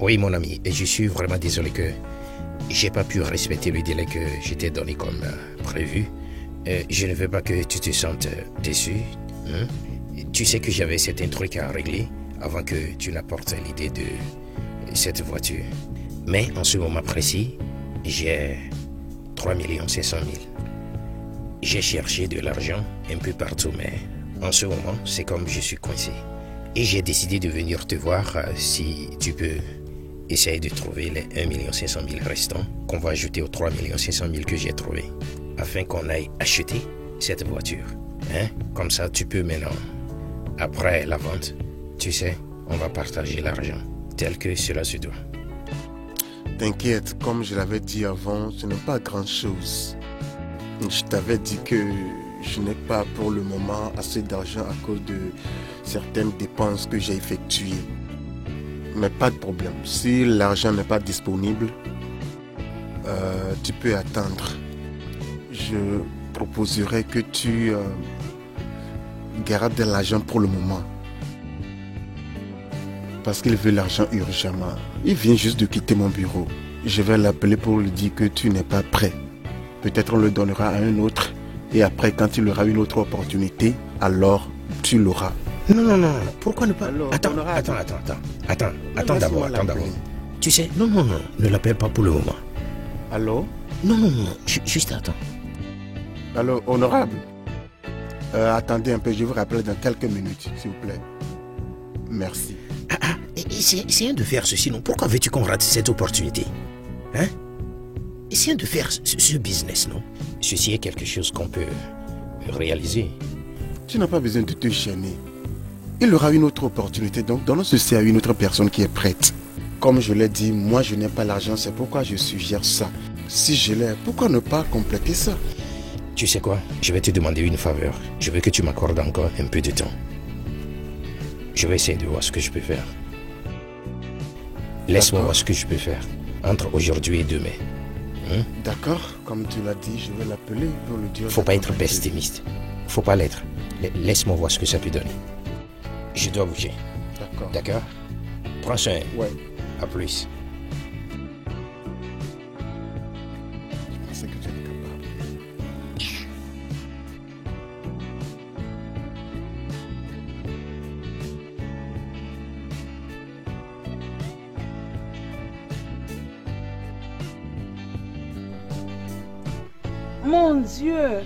Oui, mon ami, et je suis vraiment désolé que j'ai pas pu respecter le délai que j'étais donné comme prévu. Je ne veux pas que tu te sentes déçu. Hein? Tu sais que j'avais certains trucs à régler avant que tu n'apportes l'idée de cette voiture. Mais en ce moment précis, j'ai 3 500 000. J'ai cherché de l'argent un peu partout, mais en ce moment, c'est comme je suis coincé. Et j'ai décidé de venir te voir si tu peux essayer de trouver les 1 500 000 restants qu'on va ajouter aux 3 500 000 que j'ai trouvés, afin qu'on aille acheter cette voiture. Hein? Comme ça, tu peux maintenant, après la vente, tu sais, on va partager l'argent tel que cela se doit. T'inquiète, comme je l'avais dit avant, ce n'est pas grand-chose. Je t'avais dit que je n'ai pas pour le moment assez d'argent à cause de certaines dépenses que j'ai effectuées. Mais pas de problème. Si l'argent n'est pas disponible, tu peux attendre. Je proposerais que tu gardes de l'argent pour le moment. Parce qu'il veut l'argent urgemment. Il vient juste de quitter mon bureau. Je vais l'appeler pour lui dire que tu n'es pas prêt. Peut-être on le donnera à un autre. Et après, quand il aura une autre opportunité, alors tu l'auras. Non. Pourquoi ne pas... Alors, Attends d'abord. Tu sais, non, ne l'appelle pas pour le moment. Allô? Non, juste attends. Allô, honorable? Attendez un peu, je vous rappelle dans quelques minutes, s'il vous plaît. Merci. Essayons de faire ceci, non? Pourquoi veux-tu qu'on rate cette opportunité? Hein? Essayons de faire ce business, non? Ceci est quelque chose qu'on peut réaliser. Tu n'as pas besoin de te gêner. Il aura une autre opportunité, donc donnons ceci à une autre personne qui est prête. Comme je l'ai dit, moi je n'ai pas l'argent, c'est pourquoi je suggère ça. Si je l'ai, pourquoi ne pas compléter ça? Tu sais quoi? Je vais te demander une faveur. Je veux que tu m'accordes encore un peu de temps. Je vais essayer de voir ce que je peux faire. Laisse-moi voir ce que je peux faire entre aujourd'hui et demain. D'accord, comme tu l'as dit, je vais l'appeler pour le dire. Faut pas être pessimiste. Faut pas l'être. Laisse-moi voir ce que ça peut donner. Je dois bouger. D'accord? Prends soin. Ouais. À plus. Je pensais que tu étais capable. Mon Dieu!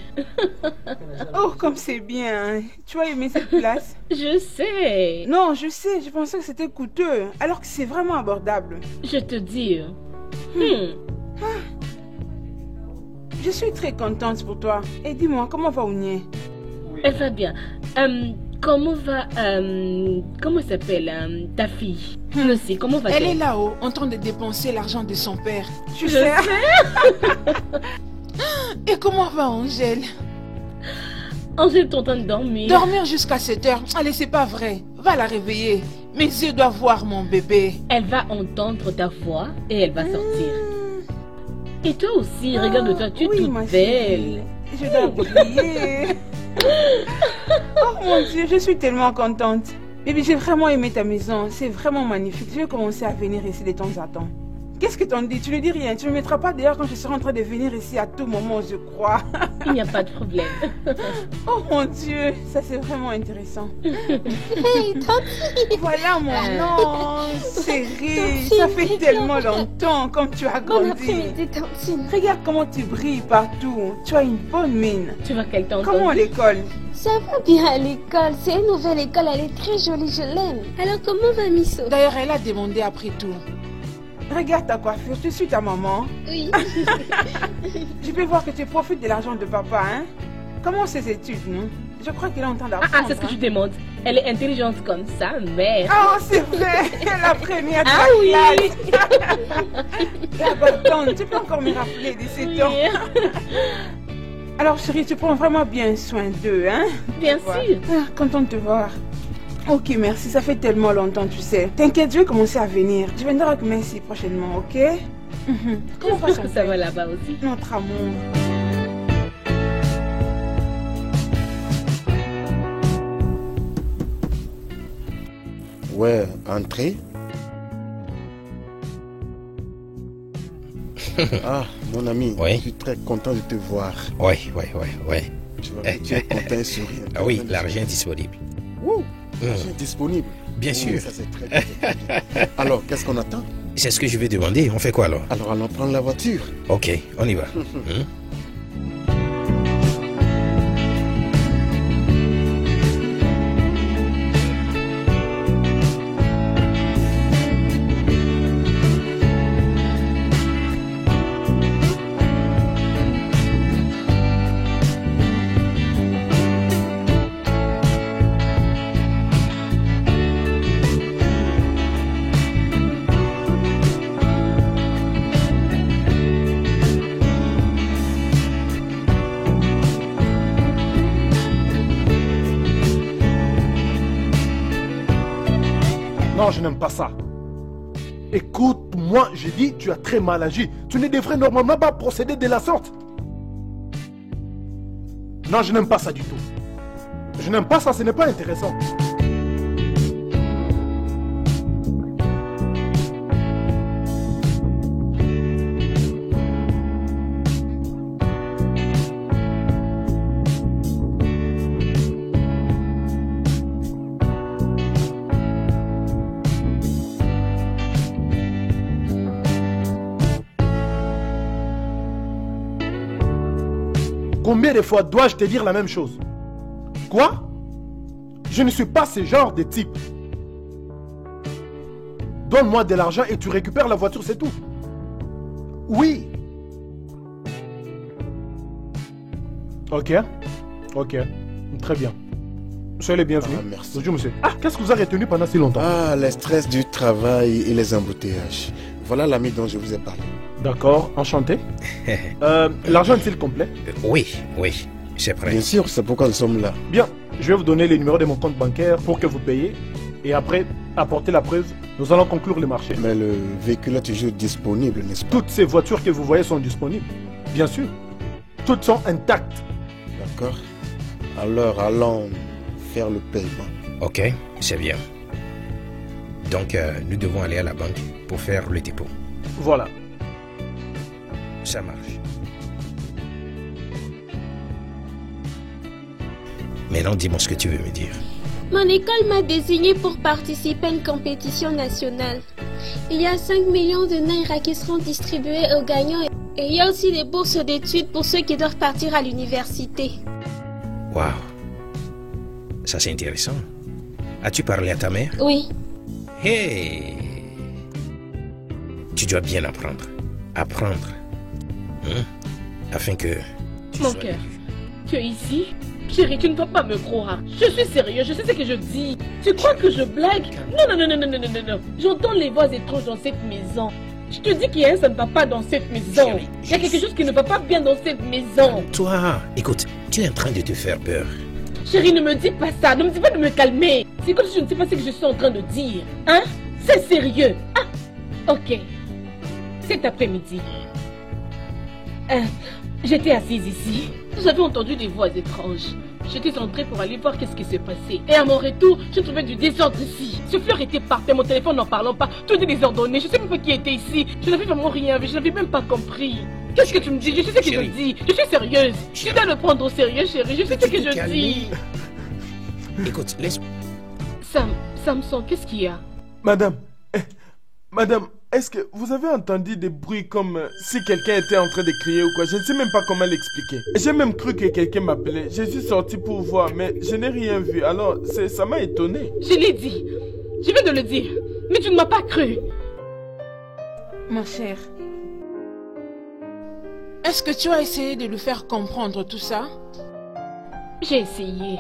Oh, comme c'est bien! Tu as aimé cette place? Je sais! Non, je sais, je pensais que c'était coûteux, alors que c'est vraiment abordable. Je te dis. Je suis très contente pour toi. Et dis-moi, comment va Ounié? Elle va bien. Comment va... comment s'appelle ta fille? Aussi, comment va-t-elle? Elle est là-haut, en train de dépenser l'argent de son père. Je sais. Et comment va Angèle? Angèle est en train de dormir. Dormir jusqu'à 7 heures? Allez, c'est pas vrai. Va la réveiller. Mes yeux doivent voir mon bébé. Elle va entendre ta voix et elle va sortir. Et toi aussi, regarde-toi, tu es toute belle. Je dois briller. Oh mon Dieu, je suis tellement contente. Bébé, j'ai vraiment aimé ta maison. C'est vraiment magnifique. Je vais commencer à venir ici de temps à temps. Qu'est-ce que t'en dis? Tu ne dis rien. Tu ne me mettras pas dehors quand je serai en train de venir ici à tout moment, je crois. Il n'y a pas de problème. Oh mon Dieu, ça c'est vraiment intéressant. Hey, Tantine! Voilà mon nom, chérie. Ça fait tellement longtemps comme tu as Bon grandi. après-midi, Tantine. Regarde comment tu brilles partout. Tu as une bonne mine. Tu vois qu'elle t'entend. Comment l'école? Ça va bien à l'école. C'est une nouvelle école. Elle est très jolie, je l'aime. Alors comment va Misso? D'ailleurs, elle a demandé après tout. Regarde ta coiffure, tu suis ta maman. Oui. Je peux voir que tu profites de l'argent de papa, hein? Comment ses études, non? Je crois qu'il est en train d'apprendre. C'est ce que tu demandes. Elle est intelligente comme sa mère. Oh, c'est vrai. La première de la classe. La bonne, tu peux encore me rappeler de ces temps. Alors chérie, tu prends vraiment bien soin d'eux, hein? Bien sûr. Contente de te voir. Ok, merci, ça fait tellement longtemps, tu sais. T'inquiète, je vais commencer à venir. Je viendrai avec Messi prochainement, ok? Comment ça va là-bas aussi? Notre amour. Ouais, entrez. Ah, mon ami, Oui. je suis très content de te voir. Oui. Tu vas tu es content et sourire. Ah oui, l'argent est disponible. Wouh, l'argent est disponible. Bien sûr. Ça c'est très bien. Alors, qu'est-ce qu'on attend? C'est ce que je vais demander. On fait quoi alors? Alors, allons prendre la voiture. Ok, on y va. Non, je n'aime pas ça. Écoute, moi, j'ai dit, tu as très mal agi. Tu ne devrais normalement pas procéder de la sorte. Non, je n'aime pas ça du tout. Je n'aime pas ça, ce n'est pas intéressant. Combien de fois dois-je te dire la même chose? Quoi? Je ne suis pas ce genre de type. Donne-moi de l'argent et tu récupères la voiture, c'est tout. Oui. Ok. Très bien. Soyez les bienvenus. Ah, merci. Bonjour, monsieur. Ah, qu'est-ce que vous avez retenu pendant si longtemps? Ah, le stress du travail et les embouteillages. Voilà l'ami dont je vous ai parlé. D'accord, enchanté. L'argent est-il complet? Oui, c'est prêt. Bien sûr, c'est pourquoi nous sommes là. Bien, je vais vous donner les numéros de mon compte bancaire pour que vous payiez. Et après, apportez la preuve. Nous allons conclure le marché. Mais le véhicule est toujours disponible, n'est-ce pas? Toutes ces voitures que vous voyez sont disponibles. Bien sûr. Toutes sont intactes. D'accord. Alors, allons faire le paiement. Ok, c'est bien. Donc, nous devons aller à la banque pour faire le dépôt. Voilà. Ça marche. Maintenant, dis-moi ce que tu veux me dire. Mon école m'a désigné pour participer à une compétition nationale. Il y a 5 millions de naira qui seront distribués aux gagnants et il y a aussi des bourses d'études pour ceux qui doivent partir à l'université. Waouh. Ça, c'est intéressant. As-tu parlé à ta mère? Oui. Hey! Tu dois bien apprendre. Afin que tu Mon sois cœur, élu. tu es ici? Chérie, tu ne dois pas me croire. Je suis sérieux, je sais ce que je dis. Tu crois que je blague? Non. J'entends les voix étranges dans cette maison. Je te dis qu'il y a ça ne va pas dans cette maison. Chérie, Il y a quelque chose qui ne va pas bien dans cette maison. Toi, écoute, tu es en train de te faire peur. Chérie, ne me dis pas ça. Ne me dis pas de me calmer. C'est comme si je ne sais pas ce que je suis en train de dire. Hein? C'est sérieux. Ah, ok. Cet après-midi, j'étais assise ici. J'avais entendu des voix étranges. J'étais entrée pour aller voir qu'est-ce qui s'est passé. Et à mon retour, je trouvais du désordre ici. Ce fleur était parfait, mon téléphone n'en parlant pas. Tout était désordonné. Je ne sais même pas qui était ici. Je n'avais vraiment rien vu. Je n'avais même pas compris. Qu'est-ce que tu me dis? Je sais ce que Chérie. je dis. Je suis sérieuse. Tu Chérie. dois le prendre au sérieux, chérie. Je sais Mais ce tu que te je calmes. dis. Écoute, laisse... Samson, qu'est-ce qu'il y a? Madame, est-ce que vous avez entendu des bruits comme si quelqu'un était en train de crier ou quoi? Je ne sais même pas comment l'expliquer. J'ai même cru que quelqu'un m'appelait. Je suis sorti pour voir, mais je n'ai rien vu. Alors, ça m'a étonné. Je l'ai dit. Je viens de le dire. Mais tu ne m'as pas cru. Ma chère, est-ce que tu as essayé de lui faire comprendre tout ça? J'ai essayé.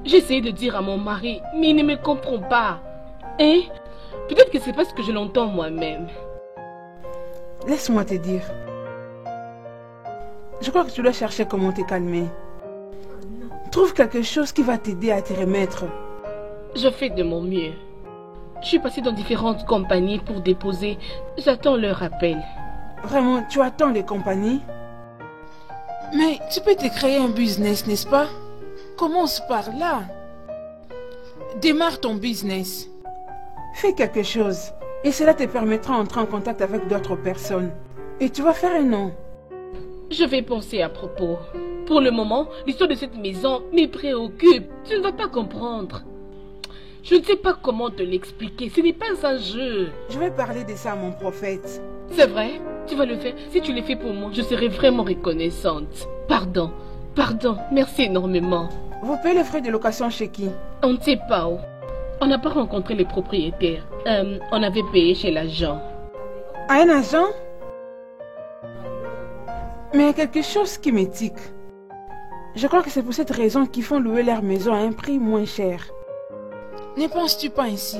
J'ai essayé de dire à mon mari, mais il ne me comprend pas. Hein? Peut-être que c'est parce que je l'entends moi-même. Laisse-moi te dire. Je crois que tu dois chercher comment te calmer. Trouve quelque chose qui va t'aider à te remettre. Je fais de mon mieux. Je suis passée dans différentes compagnies pour déposer. J'attends leur appel. Vraiment, tu attends les compagnies? Mais tu peux te créer un business, n'est-ce pas? Commence par là. Démarre ton business. Fais quelque chose. Et cela te permettra d'entrer en contact avec d'autres personnes. Et tu vas faire un nom? Je vais penser à propos. Pour le moment, l'histoire de cette maison me préoccupe. Tu ne vas pas comprendre. Je ne sais pas comment te l'expliquer. Ce n'est pas un jeu. Je vais parler de ça à mon prophète. C'est vrai? Tu vas le faire? Si tu le fais pour moi, je serai vraiment reconnaissante. Pardon. Pardon. Merci énormément. Vous payez les frais de location chez qui? On ne sait pas où. On n'a pas rencontré les propriétaires. On avait payé chez l'agent. À un agent? Mais il y a quelque chose qui m'étique. Je crois que c'est pour cette raison qu'ils font louer leur maison à un prix moins cher. Ne penses-tu pas ainsi?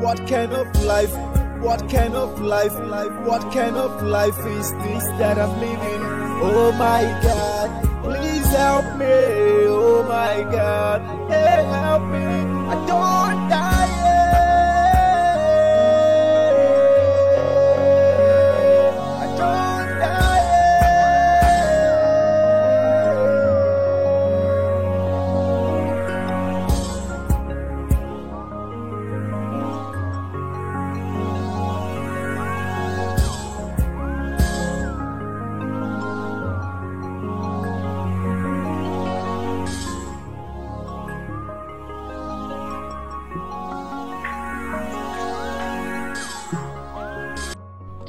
What kind of life? What kind of life? What kind of life is this that I'm living? Oh my God, please help me. Oh my God, hey, help me. I don't die.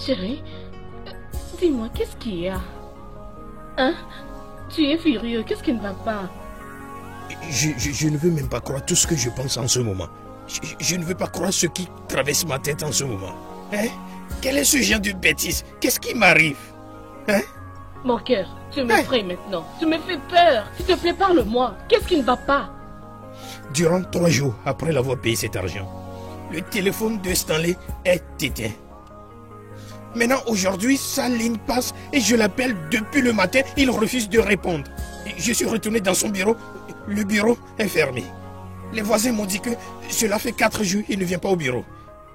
Chérie, dis-moi, qu'est-ce qu'il y a? Hein? Tu es furieux, qu'est-ce qui ne va pas? Je ne veux même pas croire tout ce que je pense en ce moment. Je ne veux pas croire ce qui traverse ma tête en ce moment. Hein? Quel est ce genre de bêtise? Qu'est-ce qui m'arrive? Hein? Mon cœur, tu m'effraies maintenant. Tu me fais peur. S'il te plaît, parle-moi. Qu'est-ce qui ne va pas? Durant 3 jours après l'avoir payé cet argent, le téléphone de Stanley est éteint. Maintenant, aujourd'hui, sa ligne passe et je l'appelle depuis le matin. Il refuse de répondre. Je suis retourné dans son bureau. Le bureau est fermé. Les voisins m'ont dit que cela fait 4 jours qu'il ne vient pas au bureau.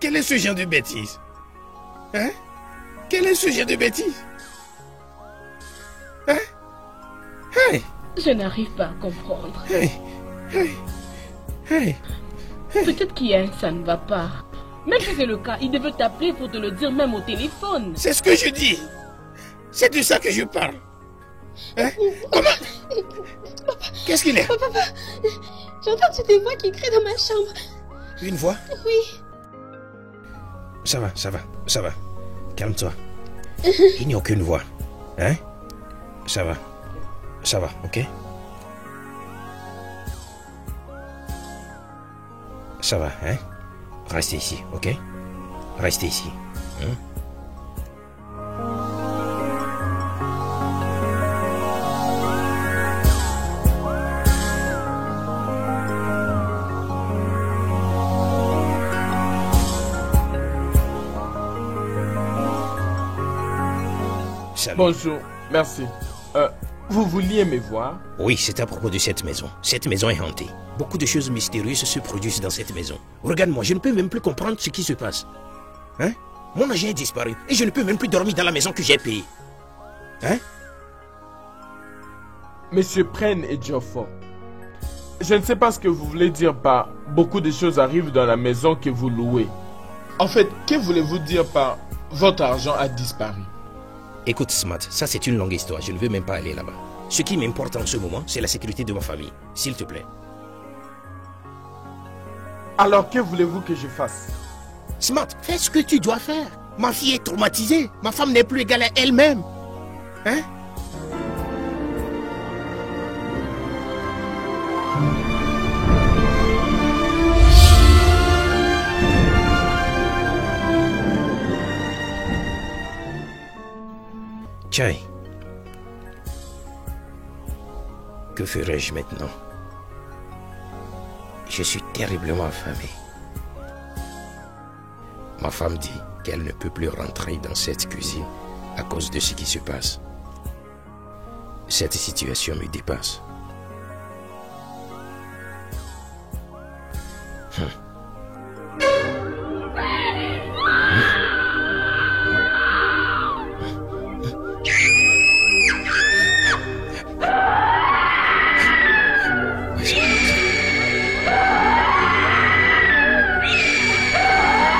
Quel est ce genre de bêtise? Hein? Quel est ce genre de bêtise? Hein? Hey! Je n'arrive pas à comprendre. Hey! Hey! Hey! Peut-être qu'il y a ça ne va pas. Même si c'est le cas, il devait t'appeler pour te le dire même au téléphone. C'est ce que je dis. C'est de ça que je parle. Hein? Comment? Qu'est-ce qu'il est? Papa, j'ai entendu des voix qui crient dans ma chambre. Une voix? Oui. Ça va, ça va, ça va. Calme-toi. Il n'y a aucune voix. Hein? Ça va. Ça va, ok? Ça va, hein? Restez ici, ok? Restez ici. Hein? Salut. Bonjour, merci. Vous vouliez me voir? Oui, c'est à propos de cette maison. Cette maison est hantée. Beaucoup de choses mystérieuses se produisent dans cette maison. Regarde-moi, je ne peux même plus comprendre ce qui se passe. Hein? Mon agent est disparu et je ne peux même plus dormir dans la maison que j'ai payée. Hein? Monsieur Prenne et Geoffroy, je ne sais pas ce que vous voulez dire par beaucoup de choses arrivent dans la maison que vous louez. En fait, que voulez-vous dire par votre argent a disparu? Écoute, Smart, ça c'est une longue histoire. Je ne veux même pas aller là-bas. Ce qui m'importe en ce moment, c'est la sécurité de ma famille. S'il te plaît. Alors, que voulez-vous que je fasse? Smart, fais ce que tu dois faire. Ma fille est traumatisée. Ma femme n'est plus égale à elle-même. Hein? Chai. Que ferais-je maintenant? Je suis terriblement affamé. Ma femme dit qu'elle ne peut plus rentrer dans cette cuisine à cause de ce qui se passe. Cette situation me dépasse.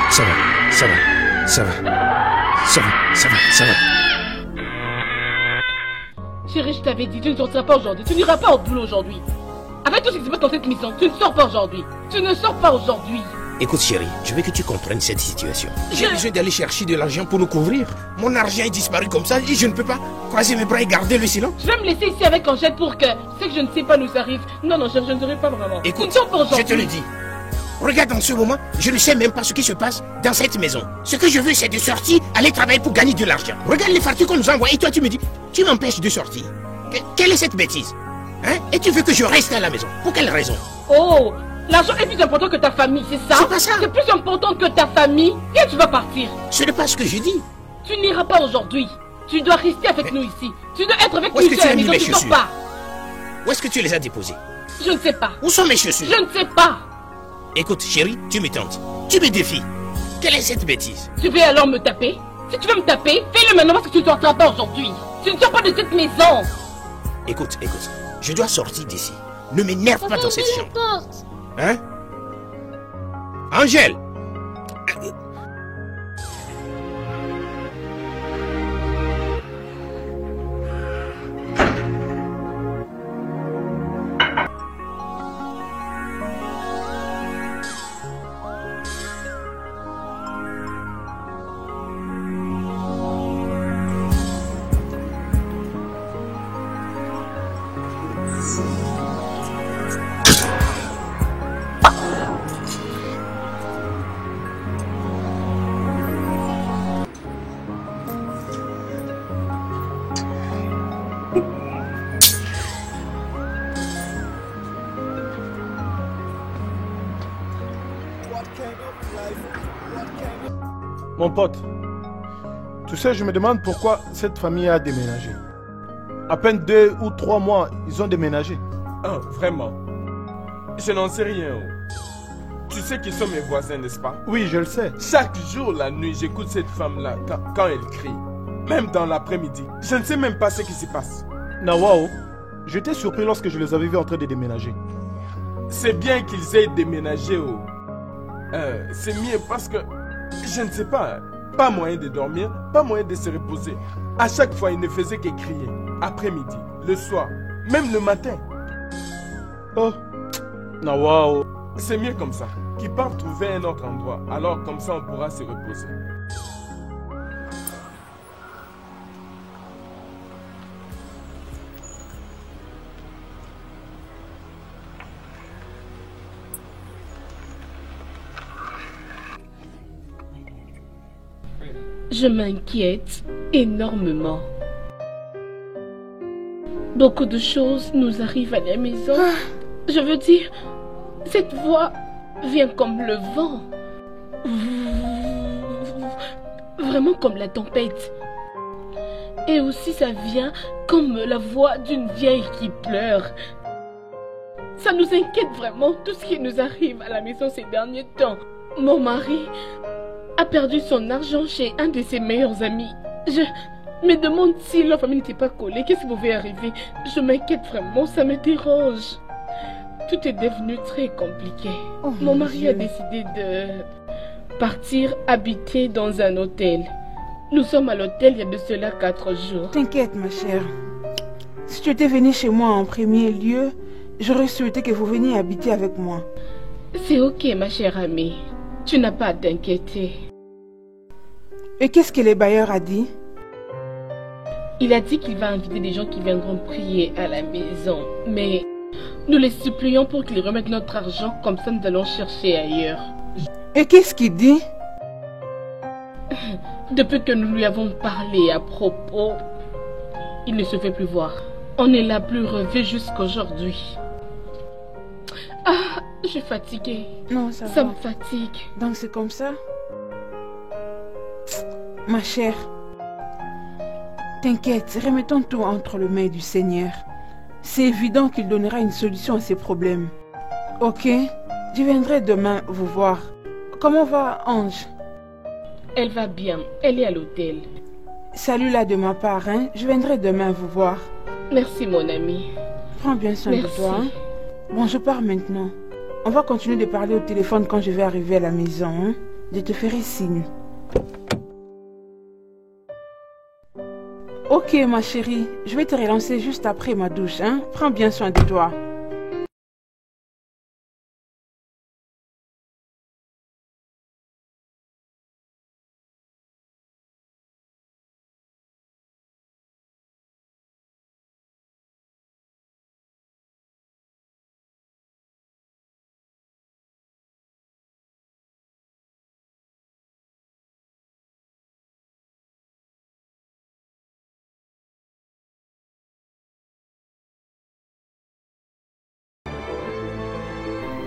Ça va, ça va, ça va, ça va, ça va, ça va. Chérie, je t'avais dit, tu ne sortiras pas aujourd'hui. Tu n'iras pas au boulot aujourd'hui. Avec tout ce qui se passe dans cette maison, tu ne sors pas aujourd'hui. Tu ne sors pas aujourd'hui. Écoute chérie, je veux que tu comprennes cette situation. J'ai besoin d'aller chercher de l'argent pour nous couvrir. Mon argent est disparu comme ça et je ne peux pas croiser mes bras et garder le silence. Je vais me laisser ici avec Angèle pour que ce que je ne sais pas nous arrive. Non, non, je ne dirai pas vraiment. Écoute, tu ne sors pas aujourd'hui. je te le dis. Regarde en ce moment, je ne sais même pas ce qui se passe dans cette maison. Ce que je veux, c'est de sortir, aller travailler pour gagner de l'argent. Regarde les factures qu'on nous envoie et toi tu me dis, tu m'empêches de sortir. Quelle est cette bêtise? Hein? Et tu veux que je reste à la maison? Pour quelle raison? Oh, l'argent est plus important que ta famille, c'est ça? C'est pas ça. C'est plus important que ta famille. Et tu vas partir. Ce n'est pas ce que je dis. Tu n'iras pas aujourd'hui. Tu dois rester avec nous ici. Tu dois être avec Où nous est-ce que ici tu à as la mis maison. mes Tu ne sors chaussures? pas. Où est-ce que tu les as déposées? Je ne sais pas. Où sont mes chaussures? Je ne sais pas. Écoute chérie, tu me tentes. Tu me défies. Quelle est cette bêtise? Tu veux alors me taper? Si tu veux me taper, fais-le maintenant parce que tu ne sortiras pas aujourd'hui. Tu ne sors pas de cette maison. Écoute, je dois sortir d'ici. Ne m'énerve pas dans cette chambre. Porte. Hein? Angèle! Mon pote, tu sais, je me demande pourquoi cette famille a déménagé. À peine 2 ou 3 mois, ils ont déménagé. Ah, vraiment? Je n'en sais rien. Tu sais qu'ils sont mes voisins, n'est-ce pas? Oui, je le sais. Chaque jour, la nuit, j'écoute cette femme-là quand elle crie. Même dans l'après-midi. Je ne sais même pas ce qui se passe. Nawao, j'étais surpris lorsque je les avais vus en train de déménager. C'est bien qu'ils aient déménagé. C'est mieux parce que, je ne sais pas, pas moyen de dormir, pas moyen de se reposer. À chaque fois, ils ne faisaient que crier. Après-midi, le soir, même le matin. Oh, Nawao. C'est mieux comme ça. Qu'ils partent trouver un autre endroit. Alors comme ça, on pourra se reposer. Je m'inquiète énormément. Beaucoup de choses nous arrivent à la maison. Je veux dire, cette voix vient comme le vent. Vraiment comme la tempête. Et aussi ça vient comme la voix d'une vieille qui pleure. Ça nous inquiète vraiment, tout ce qui nous arrive à la maison ces derniers temps. Mon mari a perdu son argent chez un de ses meilleurs amis. Je me demande si leur famille n'était pas collée. Qu'est-ce qui pouvait arriver? Je m'inquiète vraiment, ça me dérange. Tout est devenu très compliqué. Oh, mon mari Dieu. a décidé de partir habiter dans un hôtel. Nous sommes à l'hôtel il y a de cela 4 jours. T'inquiète, ma chère. Si tu étais venue chez moi en premier lieu, j'aurais souhaité que vous veniez habiter avec moi. C'est ok, ma chère amie. Tu n'as pas à t'inquiéter. Et qu'est-ce que le bailleur a dit? Il a dit qu'il va inviter des gens qui viendront prier à la maison. Mais nous les supplions pour qu'ils remettent notre argent, comme ça nous allons chercher ailleurs. Et qu'est-ce qu'il dit? Depuis que nous lui avons parlé à propos, il ne se fait plus voir. On ne l'a plus revu jusqu'aujourd'hui. Ah, je suis fatiguée. Non, ça Ça va. me fatigue. Donc c'est comme ça? Ma chère, t'inquiète, remettons tout entre les mains du Seigneur. C'est évident qu'il donnera une solution à ces problèmes. Ok? Je viendrai demain vous voir. Comment va Ange? Elle va bien. Elle est à l'hôtel. Salut-la de ma part, hein? Je viendrai demain vous voir. Merci, mon ami. Prends bien soin de Merci. toi. Hein? Bon, je pars maintenant. On va continuer de parler au téléphone quand je vais arriver à la maison. Hein? Je te ferai signe. Ok, ma chérie. Je vais te relancer juste après ma douche. Hein? Prends bien soin de toi.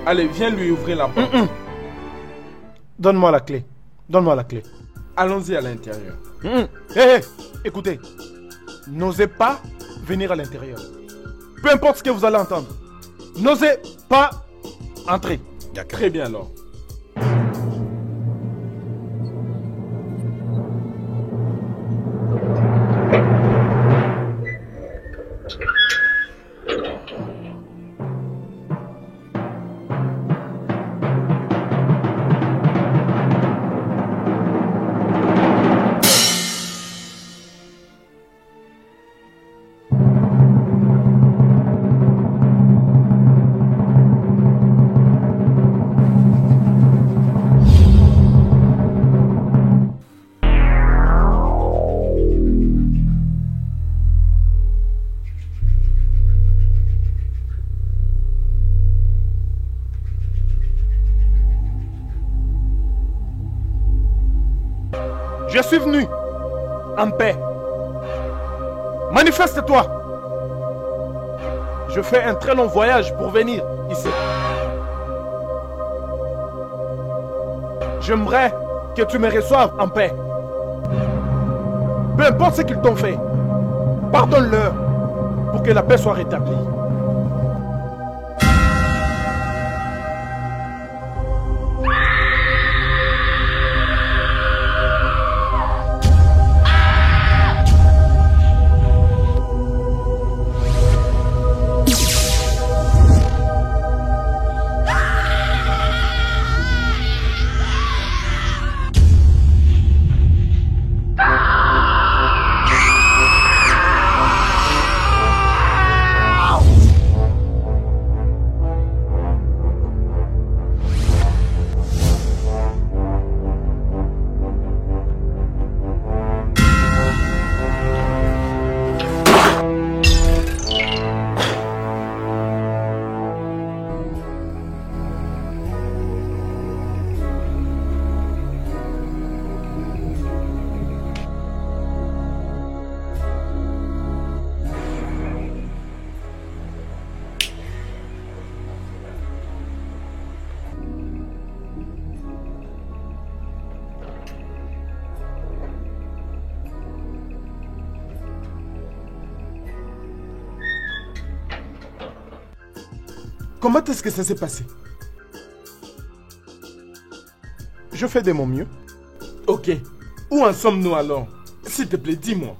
Allez, viens lui ouvrir la porte. Donne-moi la clé. Donne-moi la clé. Allons-y à l'intérieur. Hé, écoutez. N'osez pas venir à l'intérieur. Peu importe ce que vous allez entendre. N'osez pas entrer. D'accord. Très bien alors. Je suis venu en paix. Manifeste-toi. Je fais un très long voyage pour venir ici. J'aimerais que tu me reçoives en paix. Peu importe ce qu'ils t'ont fait, pardonne-leur pour que la paix soit rétablie. Comment est-ce que ça s'est passé? Je fais de mon mieux. Ok. Où en sommes-nous alors? S'il te plaît, dis-moi.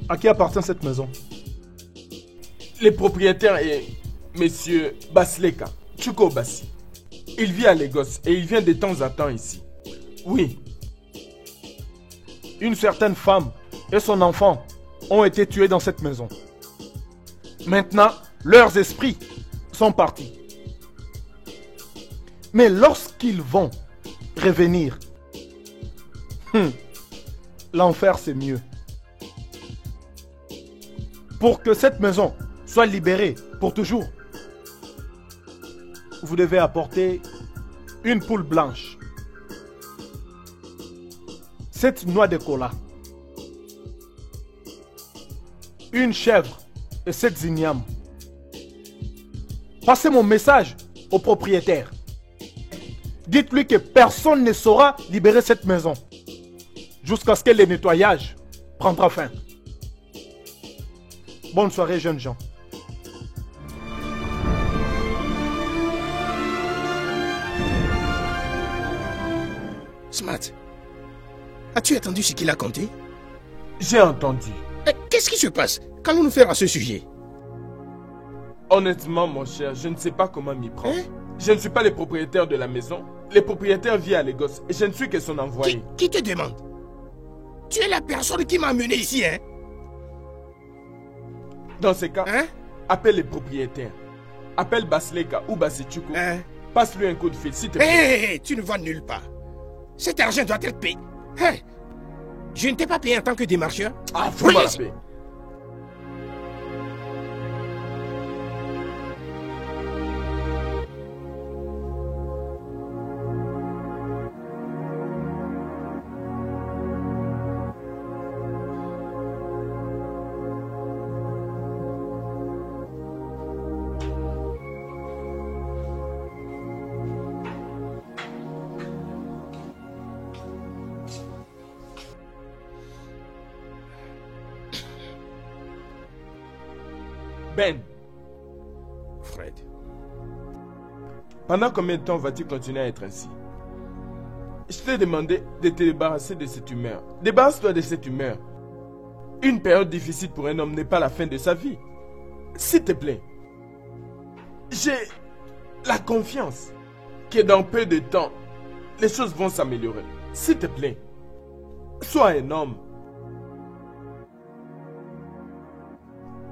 À qui appartient cette maison? Les propriétaires et Monsieur Basleka, Chuko Bassi. Il vit à Lagos et il vient de temps à temps ici. Oui. Une certaine femme et son enfant ont été tués dans cette maison. Maintenant, leurs esprits sont partis. Mais lorsqu'ils vont revenir, l'enfer c'est mieux. Pour que cette maison soit libérée pour toujours, vous devez apporter une poule blanche, 7 noix de cola, une chèvre et 7 ignames. Passez mon message au propriétaire. Dites-lui que personne ne saura libérer cette maison jusqu'à ce que le nettoyage prendra fin. Bonne soirée, jeunes gens. Smart, as-tu entendu ce qu'il a conté? J'ai entendu. Qu'est-ce qui se passe? Qu'allons-nous faire à ce sujet? Honnêtement, mon cher, je ne sais pas comment m'y prendre. Hein? Je ne suis pas le propriétaire de la maison. Le propriétaire vit à Lagos et je ne suis que son envoyé. Qui te demande? Tu es la personne qui m'a amené ici, hein? Dans ce cas, Hein? appelle les propriétaires. Appelle Basleka ou Basichuko. Hein? Passe-lui un coup de fil, s'il te plaît. Hé, tu ne vas nulle part. Cet argent doit être payé. Hey, je ne t'ai pas payé en tant que démarcheur. Ah, fous-moi la paix. Ben, Fred, pendant combien de temps vas-tu continuer à être ainsi? Je t'ai demandé de te débarrasser de cette humeur. Débarrasse-toi de cette humeur. Une période difficile pour un homme n'est pas la fin de sa vie. S'il te plaît. J'ai la confiance que dans peu de temps, les choses vont s'améliorer. S'il te plaît. Sois un homme.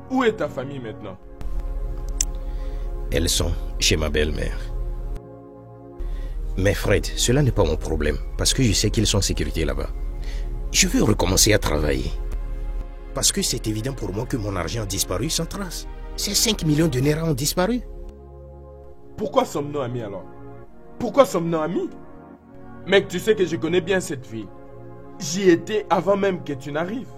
Où est ta famille maintenant? elles sont chez ma belle-mère. Mais Fred, cela n'est pas mon problème, parce que je sais qu'ils sont en sécurité là-bas. Je veux recommencer à travailler. Parce que c'est évident pour moi que mon argent a disparu sans trace. Ces 5 millions de Naira ont disparu. Pourquoi sommes-nous amis alors? Pourquoi sommes-nous amis? Mec, tu sais que je connais bien cette ville. J'y étais avant même que tu n'arrives.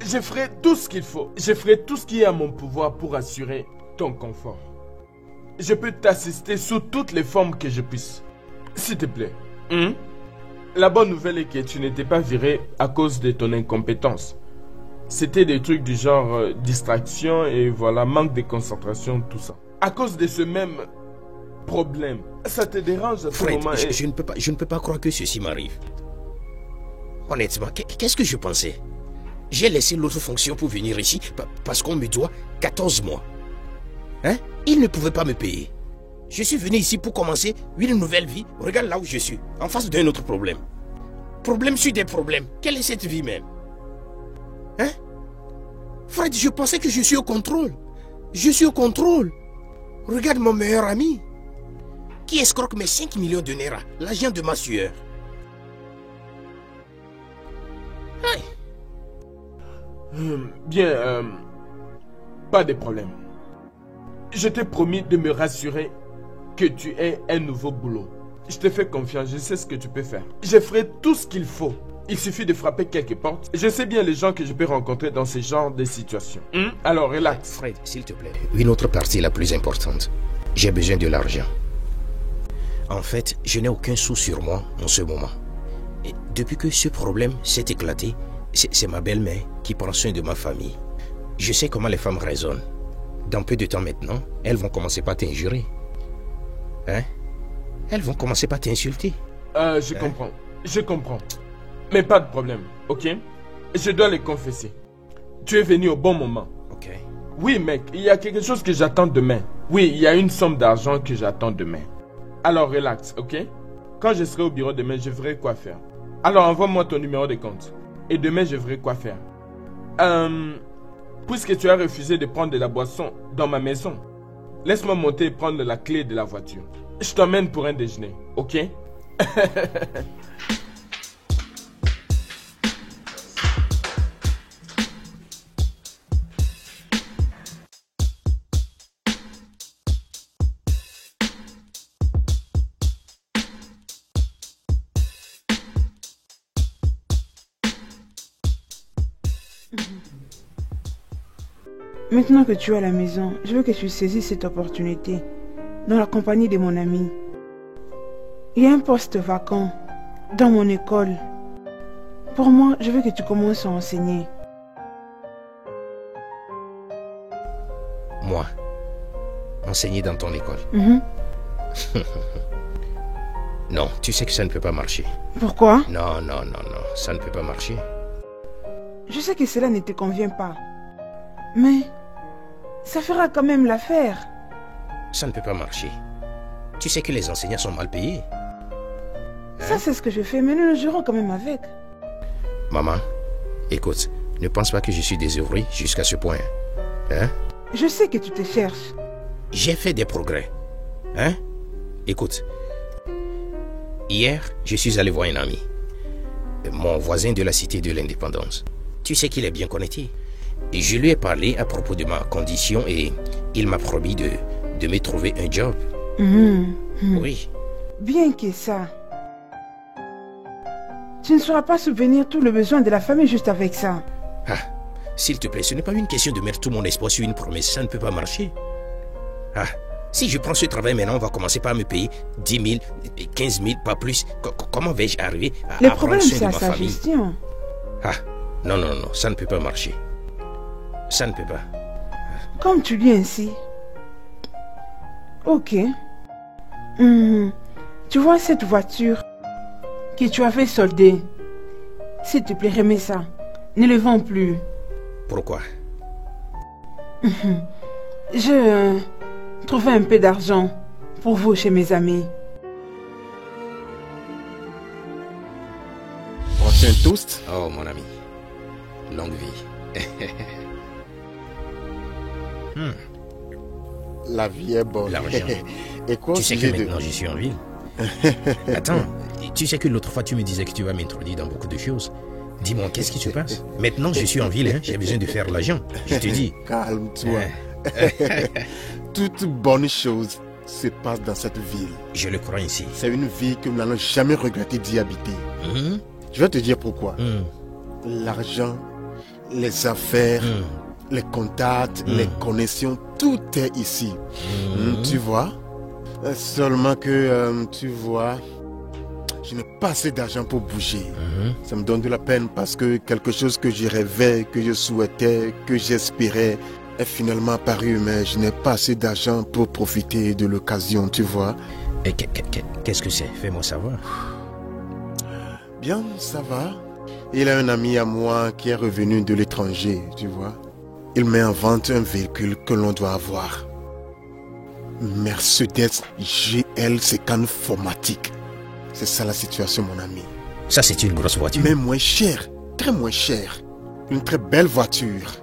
Je ferai tout ce qu'il faut. Je ferai tout ce qui est à mon pouvoir pour assurer ton confort. Je peux t'assister sous toutes les formes que je puisse. S'il te plaît. La bonne nouvelle est que tu n'étais pas viré à cause de ton incompétence. C'était des trucs du genre distraction et voilà, manque de concentration, tout ça. À cause de ce même problème, ça te dérange à ce Fred, moment je ne peux pas croire que ceci m'arrive. Honnêtement, qu'est-ce que je pensais? J'ai laissé l'autre fonction pour venir ici parce qu'on me doit 14 mois. Hein? Il ne pouvait pas me payer. Je suis venu ici pour commencer une nouvelle vie. Regarde là où je suis, en face d'un autre problème. Problème sur des problèmes. Quelle est cette vie même? Hein? Fred, je pensais que je suis au contrôle. Je suis au contrôle. Regarde mon meilleur ami qui escroque mes 5 millions de Naira, l'agent de ma sueur. Aïe. Bien, pas de problème. Je t'ai promis de me rassurer que tu aies un nouveau boulot. Je te fais confiance, je sais ce que tu peux faire. Je ferai tout ce qu'il faut. Il suffit de frapper quelques portes. Je sais bien les gens que je peux rencontrer dans ce genre de situations. Alors, relax. Fred, s'il te plaît. Une autre partie la plus importante. J'ai besoin de l'argent. En fait, je n'ai aucun sou sur moi en ce moment. Et depuis que ce problème s'est éclaté, c'est ma belle-mère qui prend soin de ma famille. Je sais comment les femmes raisonnent. Dans peu de temps maintenant, elles vont commencer par t'injurer. Hein? Elles vont commencer par t'insulter. Je comprends. Je comprends. Mais pas de problème, ok? Je dois les confesser. Tu es venu au bon moment. Ok. Oui, mec, il y a quelque chose que j'attends demain. Oui, il y a une somme d'argent que j'attends demain. Alors, relax, ok? Quand je serai au bureau demain, je verrai quoi faire. Alors, envoie-moi ton numéro de compte. Et demain, je verrai quoi faire. Puisque tu as refusé de prendre de la boisson dans ma maison, laisse-moi monter et prendre la clé de la voiture. Je t'emmène pour un déjeuner, ok? Maintenant que tu es à la maison, je veux que tu saisisses cette opportunité dans la compagnie de mon ami. Il y a un poste vacant dans mon école. Pour moi, je veux que tu commences à enseigner. Moi, enseigner dans ton école. Non, tu sais que ça ne peut pas marcher. Pourquoi? Non, ça ne peut pas marcher. Je sais que cela ne te convient pas. Mais ça fera quand même l'affaire. Ça ne peut pas marcher. Tu sais que les enseignants sont mal payés. Ça, c'est ce que je fais, mais nous le jouerons quand même avec. Maman, écoute, ne pense pas que je suis désœuvré jusqu'à ce point. Hein? Je sais que tu te cherches. J'ai fait des progrès. Hein? Écoute, hier, je suis allé voir un ami. Mon voisin de la cité de l'Indépendance. Tu sais qu'il est bien connecté. Et je lui ai parlé à propos de ma condition et il m'a promis de me trouver un job. Oui. Bien que ça. Tu ne sauras pas subvenir tous les besoins de la famille juste avec ça. Ah, s'il te plaît, ce n'est pas une question de mettre tout mon espoir sur une promesse. Ça ne peut pas marcher. Ah, si je prends ce travail maintenant, on va commencer par me payer 10 000, 15 000, pas plus. Comment vais-je arriver à prendre soin de ma famille? Le problème, c'est à sa gestion. Ah, non, ça ne peut pas marcher. Ça ne peut pas. Comme tu dis ainsi. Ok. Tu vois cette voiture que tu avais soldée? S'il te plaît, remets ça. Ne le vends plus. Pourquoi? Je trouvais un peu d'argent pour vous chez mes amis. Prochain toast? Oh, mon ami. Longue vie. La vie est bonne. L'argent. Et quoi, tu sais que maintenant je suis en ville. Attends, tu sais que l'autre fois tu me disais que tu vas m'introduire dans beaucoup de choses. Dis-moi, qu'est-ce qui se passe? Maintenant je suis en ville, hein, j'ai besoin de faire l'argent. Je te dis. Calme-toi. Toute bonne chose se passe dans cette ville. Je le crois ainsi. C'est une ville que nous n'allons jamais regretter d'y habiter. Je vais te dire pourquoi. L'argent, les affaires, les contacts, les connexions, tout est ici. Tu vois? Seulement que, tu vois, je n'ai pas assez d'argent pour bouger. Ça me donne de la peine parce que quelque chose que je rêvais, que je souhaitais, que j'espérais est finalement apparu, mais je n'ai pas assez d'argent pour profiter de l'occasion, tu vois. Et qu'est-ce que c'est? Fais-moi savoir. Bien, ça va. Il a un ami à moi qui est revenu de l'étranger, tu vois. Il met en vente un véhicule que l'on doit avoir. Mercedes GL Sécan Formatique. C'est ça la situation, mon ami. Ça, c'est une grosse voiture. Mais moins cher, très moins cher. Une très belle voiture.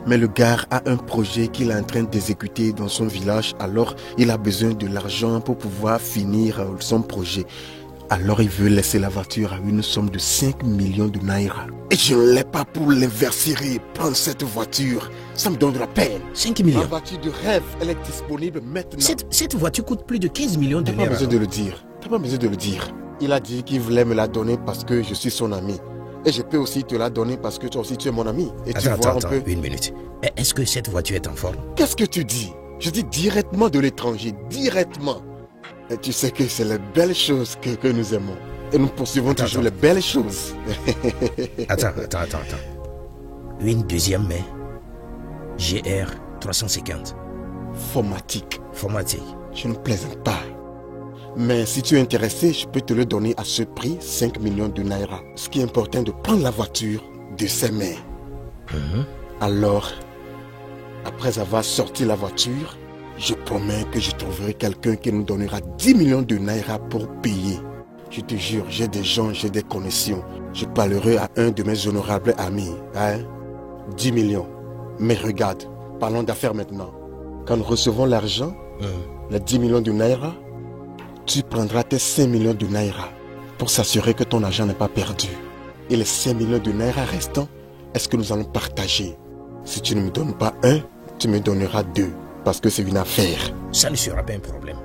Mais le gars a un projet qu'il est en train d'exécuter dans son village. Alors, il a besoin de l'argent pour pouvoir finir son projet. Alors, il veut laisser la voiture à une somme de 5 millions de naira. Et je ne l'ai pas pour l'inverser et prendre cette voiture. Ça me donne de la peine. 5 millions. Ma voiture de rêve, elle est disponible maintenant. Cette voiture coûte plus de 15 millions de naira. T'as pas besoin de le dire. T'as pas besoin de le dire. Il a dit qu'il voulait me la donner parce que je suis son ami. Et je peux aussi te la donner parce que toi aussi tu es mon ami. Et attends, une minute. Est-ce que cette voiture est en forme? Qu'est-ce que tu dis? Je dis directement de l'étranger, directement. Et tu sais que c'est les belles choses que nous aimons. Et nous poursuivons toujours les belles choses. Attends. Une deuxième main. GR 350. Formatique. Je ne plaisante pas. Mais si tu es intéressé, je peux te le donner à ce prix, 5 millions de naira. Ce qui est important, de prendre la voiture de ses mains. Alors, après avoir sorti la voiture, je promets que je trouverai quelqu'un qui nous donnera 10 millions de naira pour payer. Je te jure, j'ai des gens, j'ai des connexions. Je parlerai à un de mes honorables amis. 10 millions. Mais regarde, parlons d'affaires maintenant. Quand nous recevons l'argent, les 10 millions de naira, tu prendras tes 5 millions de naira pour s'assurer que ton argent n'est pas perdu. Et les 5 millions de naira restants, est-ce que nous allons partager? Si tu ne me donnes pas un, tu me donneras 2. Parce que c'est une affaire. Ça ne sera pas un problème.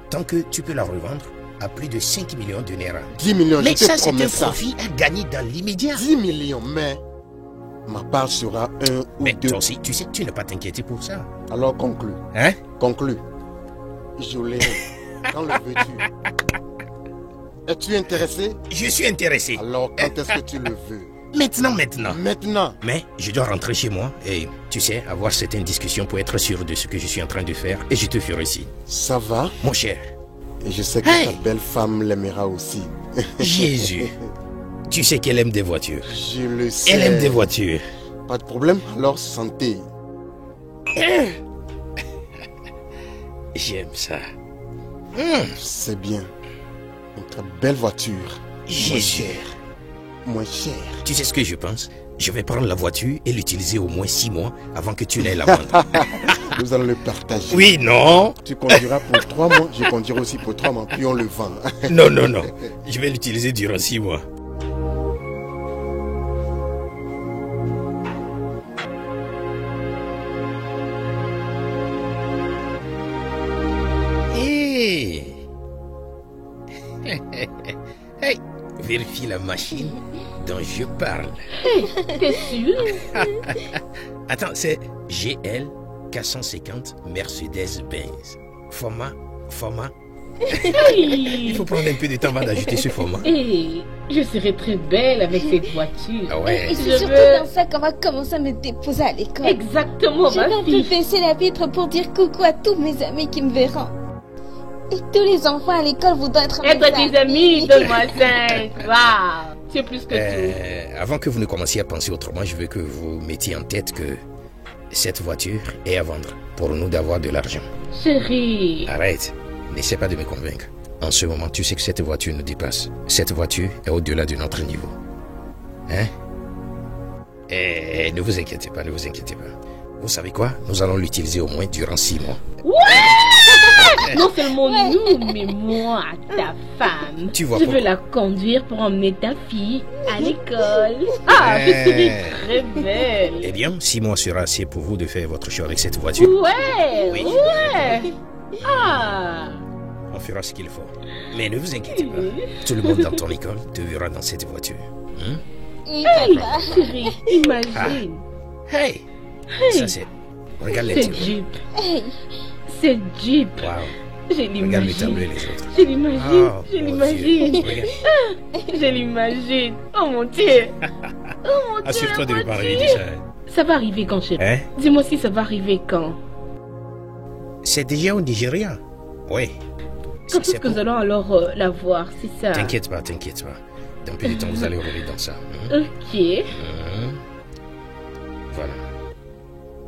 Tant que tu peux la revendre à plus de 5 millions de naira. 10 millions, mais je te ça, c'est promets un ça. profit à gagner dans l'immédiat. 10 millions, mais ma part sera 1 ou 2. Mais toi aussi, tu sais que tu n'as pas t'inquiéter pour ça. Alors conclue. Hein? Conclue. Je l'ai. Quand le veux-tu? Es-tu intéressé? Je suis intéressé. Alors quand est-ce que tu le veux? Maintenant. Maintenant. Mais je dois rentrer chez moi et, tu sais, avoir certaines discussions pour être sûr de ce que je suis en train de faire. Et je te ferai signe. Ça va? Mon cher. Et je sais que ta belle femme l'aimera aussi. Jésus. Tu sais qu'elle aime des voitures. Je le sais. Elle aime des voitures. Pas de problème. Alors santé. J'aime ça. C'est bien. Une très belle voiture. Jésus. Moins cher. Tu sais ce que je pense? Je vais prendre la voiture et l'utiliser au moins 6 mois avant que tu n'aies la vendre. Nous allons le partager. Oui, non. Tu conduiras pour 3 mois, je conduirai aussi pour 3 mois, puis on le vend. Non. Je vais l'utiliser durant 6 mois. Hey, vérifie la machine dont je parle. T'es sûr? Attends, c'est GL 450 Mercedes-Benz. Format. Il faut prendre un peu de temps avant d'ajouter ce format. Je serai très belle avec cette voiture. Ah ouais. Et c'est surtout dans ça qu'on va commencer à me déposer à l'école. Exactement, Je vais un peu baisser la vitre pour dire coucou à tous mes amis qui me verront. Et tous les enfants à l'école voudront être tes amis, donne-moi 5. Waouh, c'est plus que tout. Avant que vous ne commenciez à penser autrement, je veux que vous mettiez en tête que cette voiture est à vendre pour nous d'avoir de l'argent. Chérie. Arrête, n'essaie pas de me convaincre. En ce moment, tu sais que cette voiture nous dépasse. Cette voiture est au-delà de notre niveau. Hein? Ne vous inquiétez pas. Vous savez quoi? Nous allons l'utiliser au moins durant 6 mois. Ouais! Non seulement nous, mais moi, ta femme. Tu vois je veux la conduire pour emmener ta fille à l'école. Je serai très belle. Eh bien, 6 mois sera assez pour vous de faire votre choix avec cette voiture. Ouais. On fera ce qu'il faut. Mais ne vous inquiétez pas. Tout le monde dans ton école te verra dans cette voiture. Chérie, imagine. Hey! Ça, c'est... Regarde les C'est tableaux. Jeep. C'est Jeep. Waouh. Je Regarde les l'imagine. tableaux et les autres. Je l'imagine. Oh, Je mon l'imagine. Dieu. Regarde. Je l'imagine. Oh mon Dieu. Oh mon Dieu. Assure-toi de ne pas mon arriver Dieu. déjà. Ça va arriver quand, chérie? Hein? Dis-moi si ça va arriver quand. C'est déjà au Nigeria. Oui. Quand est-ce que nous allons alors la voir, c'est ça? T'inquiète pas, t'inquiète pas. Dans peu de temps, vous allez revenir dans ça. Ok. Voilà.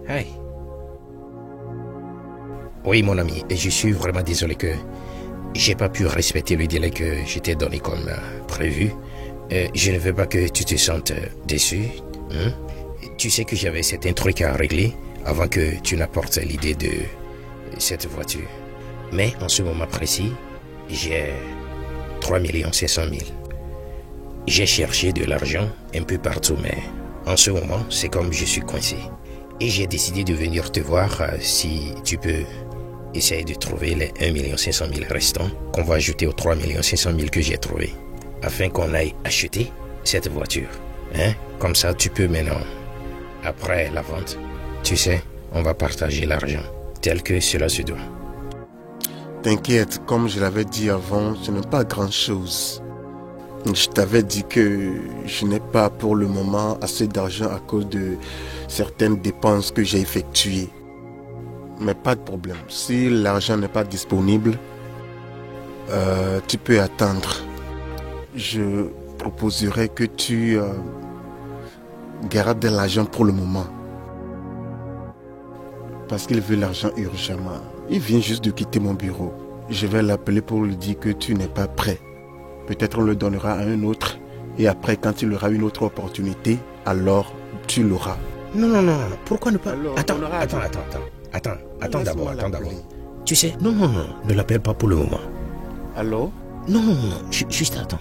Hey. Oui, mon ami, et je suis vraiment désolé que j'ai pas pu respecter le délai que j'étais donné comme prévu. Je ne veux pas que tu te sentes déçu. Tu sais que j'avais certains trucs à régler avant que tu n'apportes l'idée de cette voiture. Mais en ce moment précis, j'ai 3 500 000. J'ai cherché de l'argent un peu partout, mais en ce moment, c'est comme je suis coincé. Et j'ai décidé de venir te voir si tu peux essayer de trouver les 1 500 000 restants qu'on va ajouter aux 3 500 000 que j'ai trouvés, afin qu'on aille acheter cette voiture. Hein? Comme ça, tu peux maintenant, après la vente, tu sais, on va partager l'argent tel que cela se doit. T'inquiète, comme je l'avais dit avant, ce n'est pas grand-chose. Je t'avais dit que je n'ai pas pour le moment assez d'argent à cause de certaines dépenses que j'ai effectuées. Mais pas de problème. Si l'argent n'est pas disponible, tu peux attendre. Je proposerais que tu gardes de l'argent pour le moment. Parce qu'il veut l'argent urgemment. Il vient juste de quitter mon bureau. Je vais l'appeler pour lui dire que tu n'es pas prêt. Peut-être on le donnera à un autre. Et après, quand il aura une autre opportunité, alors tu l'auras. Non. Pourquoi ne pas... Alors, Attends d'abord. Tu sais, non, ne l'appelle pas pour le moment. Allô? Non, juste attends.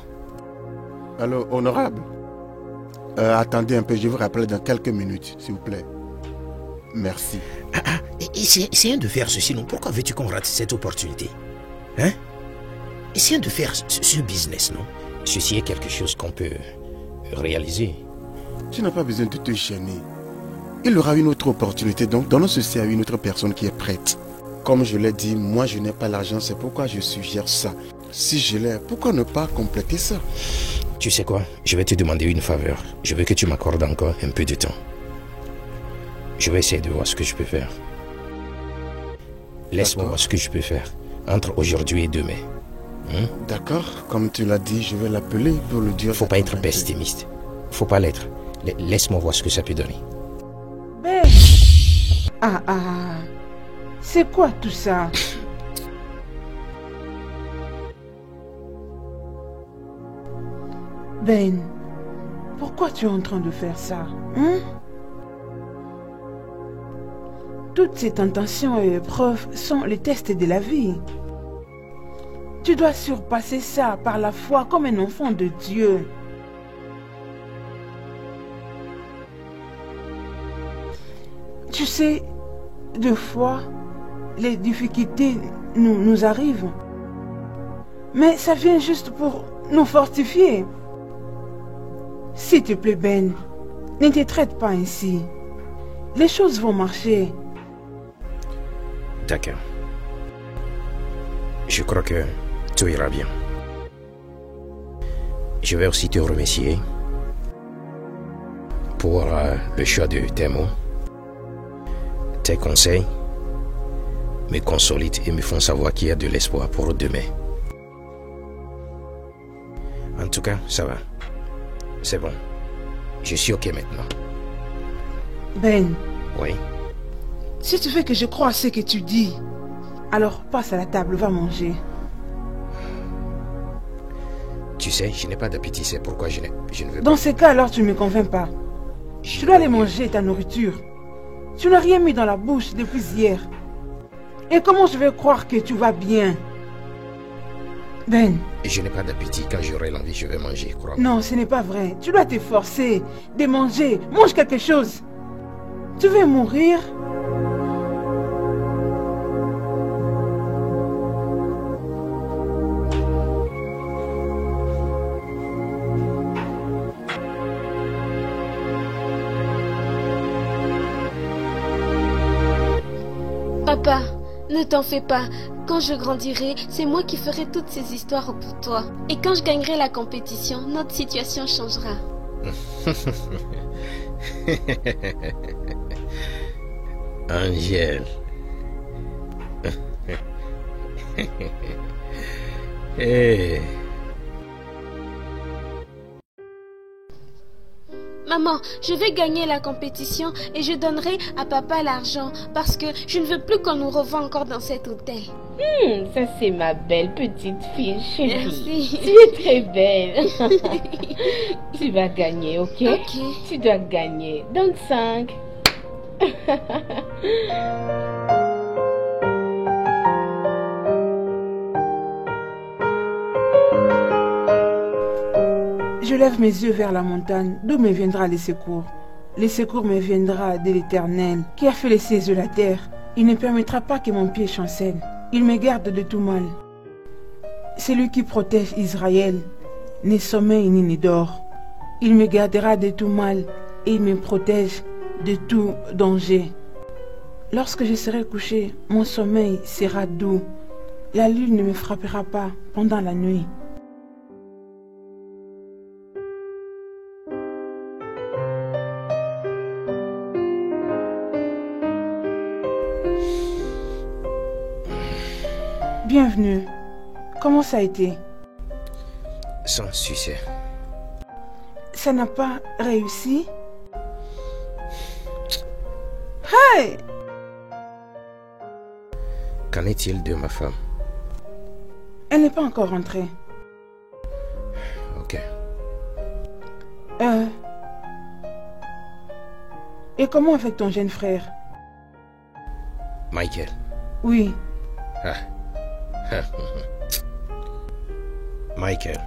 Allô, honorable? Attendez un peu, je vous rappelle dans quelques minutes, s'il vous plaît. Merci. Essayons de faire ceci, non? Pourquoi veux-tu qu'on rate cette opportunité? Hein? Essayons de faire ce business, non? Ceci est quelque chose qu'on peut réaliser. Tu n'as pas besoin de te gêner. Il aura une autre opportunité, donc donnons ceci à une autre personne qui est prête. Comme je l'ai dit, moi je n'ai pas l'argent, c'est pourquoi je suggère ça. Si je l'ai, pourquoi ne pas compléter ça? Tu sais quoi? Je vais te demander une faveur. Je veux que tu m'accordes encore un peu de temps. Je vais essayer de voir ce que je peux faire. Laisse-moi voir ce que je peux faire entre aujourd'hui et demain. D'accord, comme tu l'as dit, je vais l'appeler pour le dire. Faut pas être pessimiste. Faut pas l'être. Laisse-moi voir ce que ça peut donner. Ben. C'est quoi tout ça? Ben, pourquoi tu es en train de faire ça? Toutes ces tentations et épreuves sont les tests de la vie. Tu dois surpasser ça par la foi comme un enfant de Dieu. Tu sais, deux fois, les difficultés nous arrivent. Mais ça vient juste pour nous fortifier. S'il te plaît, Ben, ne te traite pas ainsi. Les choses vont marcher. D'accord. Je crois que tout ira bien. Je vais aussi te remercier pour le choix de tes mots. Tes conseils me consolident et me font savoir qu'il y a de l'espoir pour demain. En tout cas, ça va. C'est bon. Je suis OK maintenant. Ben, Oui. si tu veux que je croie à ce que tu dis, alors passe à la table, va manger. Tu sais, je n'ai pas d'appétit, c'est pourquoi je ne veux Dans pas... ce cas, alors tu ne me convaincs pas. Tu dois aller manger ta nourriture. Tu n'as rien mis dans la bouche depuis hier. Et comment je vais croire que tu vas bien? Ben, Je n'ai pas d'appétit. Quand j'aurai l'envie, je vais manger, crois-moi. non, ce n'est pas vrai. Tu dois t'efforcer de manger. Mange quelque chose. Tu veux mourir? Papa, ne t'en fais pas. Quand je grandirai, c'est moi qui ferai toutes ces histoires pour toi. Et quand je gagnerai la compétition, notre situation changera. Angèle. Hey. Maman, je vais gagner la compétition et je donnerai à papa l'argent parce que je ne veux plus qu'on nous revoie encore dans cet hôtel. Ça c'est ma belle petite fille chérie. Merci. Tu es très belle. Tu vas gagner, ok? Ok. Tu dois gagner. Donne 5. Je lève mes yeux vers la montagne, d'où me viendra les secours. Les secours me viendra de l'Éternel, qui a fait les cieux et la terre. Il ne permettra pas que mon pied chancelle. Il me garde de tout mal. C'est lui qui protège Israël, ni sommeil ni ne dort. Il me gardera de tout mal et il me protège de tout danger. Lorsque je serai couché, mon sommeil sera doux. La lune ne me frappera pas pendant la nuit. Bienvenue. Comment ça a été? Sans succès. Ça n'a pas réussi? Hey! Qu'en est-il de ma femme? Elle n'est pas encore rentrée. Ok. Et comment avec ton jeune frère? Michael. Oui. Ah. Michael.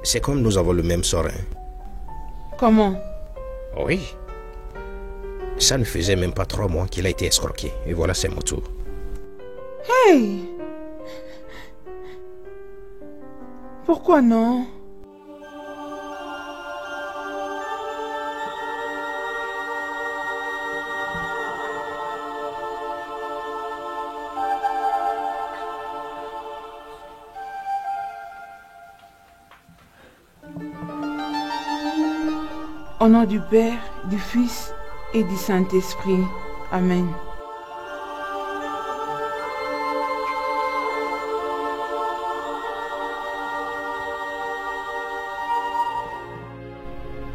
C'est comme nous avons le même sort, hein? Comment? Oui. Ça ne faisait même pas 3 mois qu'il a été escroqué. Et voilà, c'est mon tour. Hey! Pourquoi non? Au nom du Père, du Fils et du Saint-Esprit. Amen.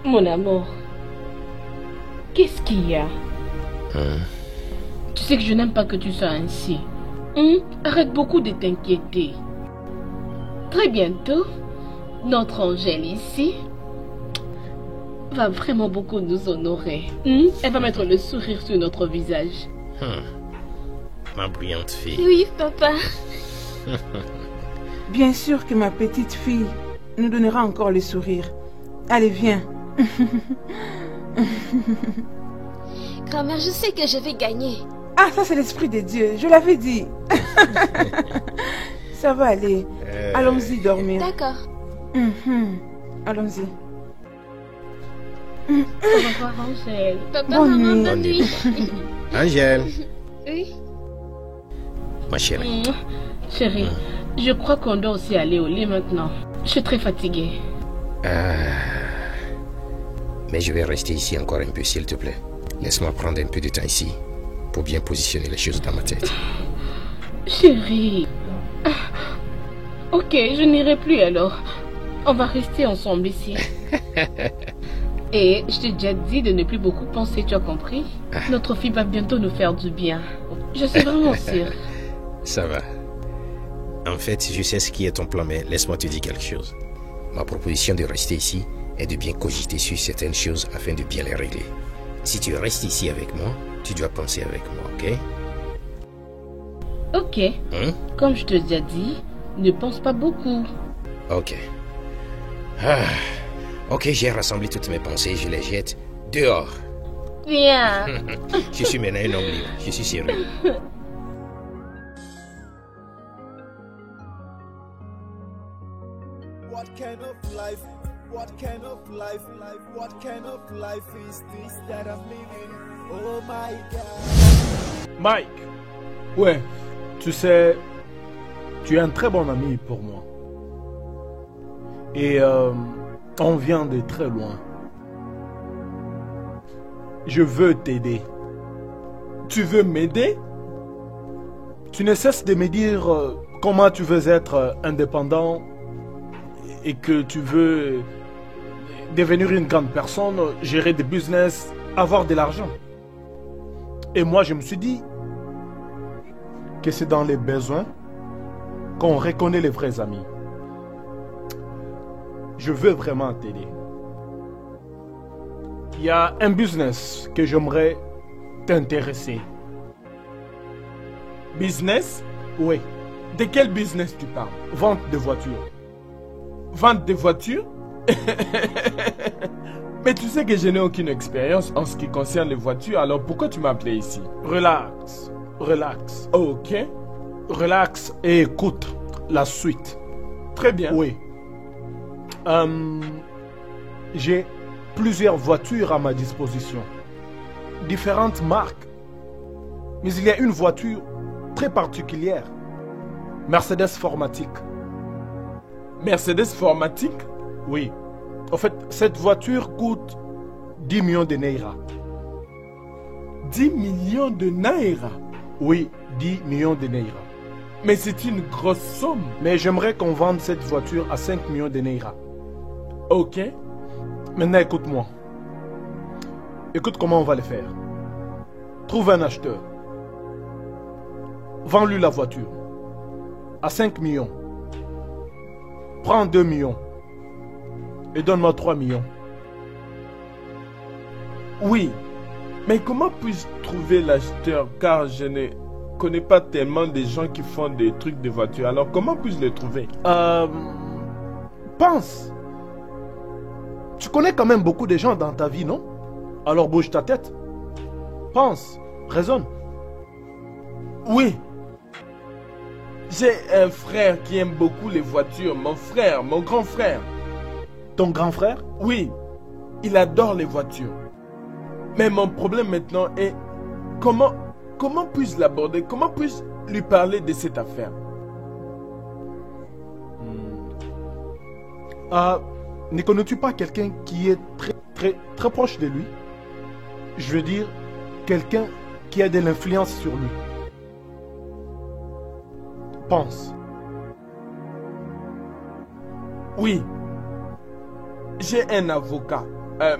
Mon amour, qu'est-ce qu'il y a? Tu sais que je n'aime pas que tu sois ainsi. Arrête beaucoup de t'inquiéter. Très bientôt, notre Angèle ici va vraiment beaucoup nous honorer. Elle va mettre le sourire sur notre visage. Ma brillante fille. Oui, papa. Bien sûr que ma petite fille nous donnera encore le sourire. Allez, viens. Grand-mère, je sais que je vais gagner. Ah, ça c'est l'Esprit de Dieu, je l'avais dit. Ça va aller. Allons-y dormir. D'accord. Allons-y. Au revoir, Angèle. Papa, Bonne maman, nuit. bonne nuit. Angèle. Oui. Ma chérie. Chérie, je crois qu'on doit aussi aller au lit maintenant. Je suis très fatiguée. Mais je vais rester ici encore un peu, s'il te plaît. Laisse-moi prendre un peu de temps ici pour bien positionner les choses dans ma tête. Chérie. Ok, je n'irai plus alors. On va rester ensemble ici. Et je t'ai déjà dit de ne plus beaucoup penser, tu as compris? Notre fille va bientôt nous faire du bien. Je suis vraiment sûre. Ça va. En fait, je sais ce qui est ton plan, mais laisse-moi te dire quelque chose. Ma proposition de rester ici est de bien cogiter sur certaines choses afin de bien les régler. Si tu restes ici avec moi, tu dois penser avec moi, ok? Ok. Comme je te l'ai déjà dit, ne pense pas beaucoup. Ok. Ok, j'ai rassemblé toutes mes pensées, je les jette dehors. Viens. Je suis maintenant un homme libre, je suis sérieux. What kind of life? What kind of life, what kind of life is this that I'm living? Oh my God. Mike, Ouais. tu sais, tu es un très bon ami pour moi. Et on vient de très loin. Je veux t'aider. Tu veux m'aider? Tu ne cesses de me dire comment tu veux être indépendant et que tu veux devenir une grande personne, gérer des business, avoir de l'argent. Et moi, je me suis dit que c'est dans les besoins qu'on reconnaît les vrais amis. Je veux vraiment t'aider. Il y a un business que j'aimerais t'intéresser. Business? Oui, De quel business tu parles? vente de voitures. Vente de voitures? Mais tu sais que je n'ai aucune expérience en ce qui concerne les voitures, alors pourquoi tu m'as appelé ici? Relax, relax, Ok, relax et écoute la suite. très bien. Oui. J'ai plusieurs voitures à ma disposition. Différentes marques. Mais il y a une voiture très particulière. Mercedes Formatic. Mercedes Formatic? Oui. En fait, cette voiture coûte 10 millions de Naira. 10 millions de Naira? Oui, 10 millions de Naira. Mais c'est une grosse somme. Mais j'aimerais qu'on vende cette voiture à 5 millions de Naira. Ok, Maintenant, écoute-moi. Écoute comment on va le faire. Trouve un acheteur. Vends-lui la voiture. À 5 millions. Prends 2 millions. Et donne-moi 3 millions. oui. Mais comment puis-je trouver l'acheteur, car je ne connais pas tellement des gens qui font des trucs de voitures. Alors comment puis-je les trouver? Pense. Tu connais quand même beaucoup de gens dans ta vie, non? Alors bouge ta tête. Pense. Raisonne. Oui. J'ai un frère qui aime beaucoup les voitures. Mon frère, mon grand frère. Ton grand frère? Oui, il adore les voitures. Mais mon problème maintenant est comment puis-je l'aborder? Comment puis-je lui parler de cette affaire? Ne connais-tu pas quelqu'un qui est très proche de lui? Je veux dire, quelqu'un qui a de l'influence sur lui. Pense. Oui. J'ai un avocat,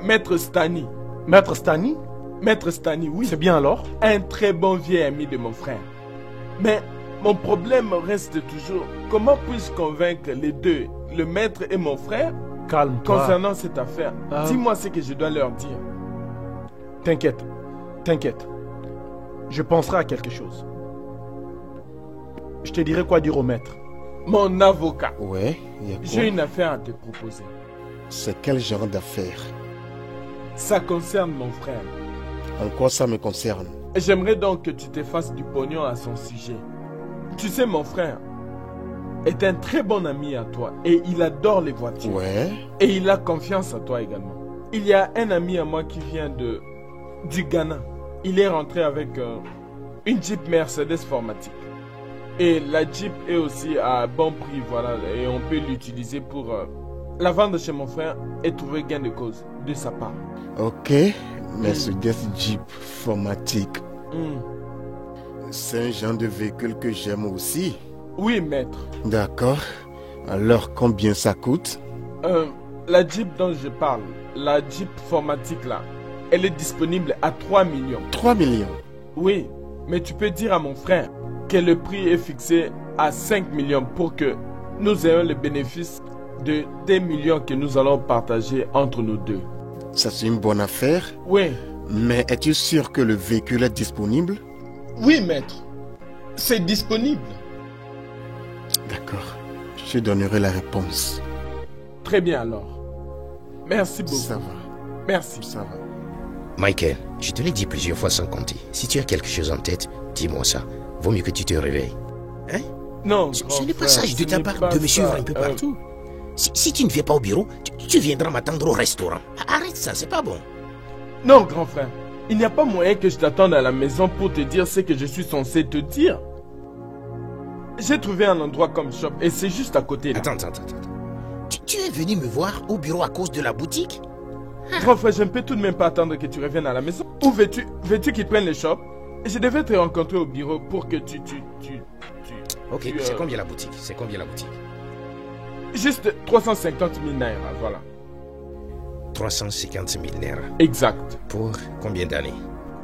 Maître Stani. Maître Stani? Maître Stani, oui. C'est bien alors? Un très bon vieux ami de mon frère. Mais mon problème reste toujours, comment puis-je convaincre les deux, le maître et mon frère, Calme-toi. concernant cette affaire? Dis-moi ce que je dois leur dire. T'inquiète. T'inquiète. Je penserai à quelque chose. Je te dirai quoi dire au maître. Mon avocat, Ouais, il y a quoi? j'ai une affaire à te proposer. C'est quel genre d'affaire? Ça concerne mon frère. En quoi ça me concerne? J'aimerais donc que tu te fasses du pognon à son sujet. Tu sais, mon frère est un très bon ami à toi et il adore les voitures. Ouais. Et il a confiance à toi également. Il y a un ami à moi qui vient du Ghana. Il est rentré avec une Jeep Mercedes Formatic. Et la Jeep est aussi à bon prix, voilà. Et on peut l'utiliser pour la vendre chez mon frère et trouver gain de cause de sa part. Ok. Mercedes Jeep Formatic. C'est un genre de véhicule que j'aime aussi. Oui, maître. D'accord. Alors, combien ça coûte? La Jeep dont je parle, la Jeep Formatic là, elle est disponible à 3 millions. 3 millions. Oui, mais tu peux dire à mon frère que le prix est fixé à 5 millions pour que nous ayons le bénéfice de 2 millions que nous allons partager entre nous deux. Ça, c'est une bonne affaire. Oui. Mais es-tu sûr que le véhicule est disponible? Oui, maître. C'est disponible. D'accord. Je te donnerai la réponse. Très bien alors. Merci beaucoup. Ça va. Merci. Ça va. Michael, je te l'ai dit plusieurs fois sans compter. Si tu as quelque chose en tête, dis-moi ça. Vaut mieux que tu te réveilles. Hein? Non, Ce grand n'est pas frère, sage de ce ta n'est part pas de me suivre ça. un peu partout. Si tu ne viens pas au bureau, tu viendras m'attendre au restaurant. Arrête ça, c'est pas bon. Non, grand frère. Il n'y a pas moyen que je t'attende à la maison pour te dire ce que je suis censé te dire. J'ai trouvé un endroit comme shop et c'est juste à côté là. Attends. Tu es venu me voir au bureau à cause de la boutique? Grand frère, je ne peux tout de même pas attendre que tu reviennes à la maison. Où veux-tu qu'ils prennent le shop? Et je devais te rencontrer au bureau pour que tu... Ok, c'est combien la boutique? Juste 350 000 naira, voilà. 350 000 naira. Exact. Pour combien d'années?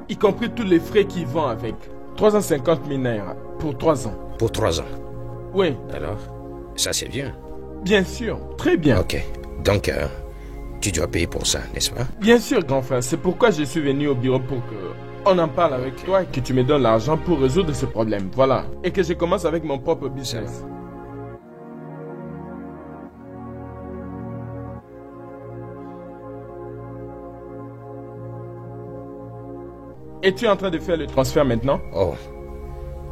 Y compris tous les frais qui vont avec. 350 000 naira pour 3 ans. Pour 3 ans? Oui. Alors, ça c'est bien. Bien sûr, très bien. Ok, donc tu dois payer pour ça, n'est-ce pas? Bien sûr, grand frère. C'est pourquoi je suis venu au bureau pour que on en parle avec toi et que tu me donnes l'argent pour résoudre ce problème. Voilà. Et que je commence avec mon propre business. Es-tu en train de faire le transfert maintenant? Oh.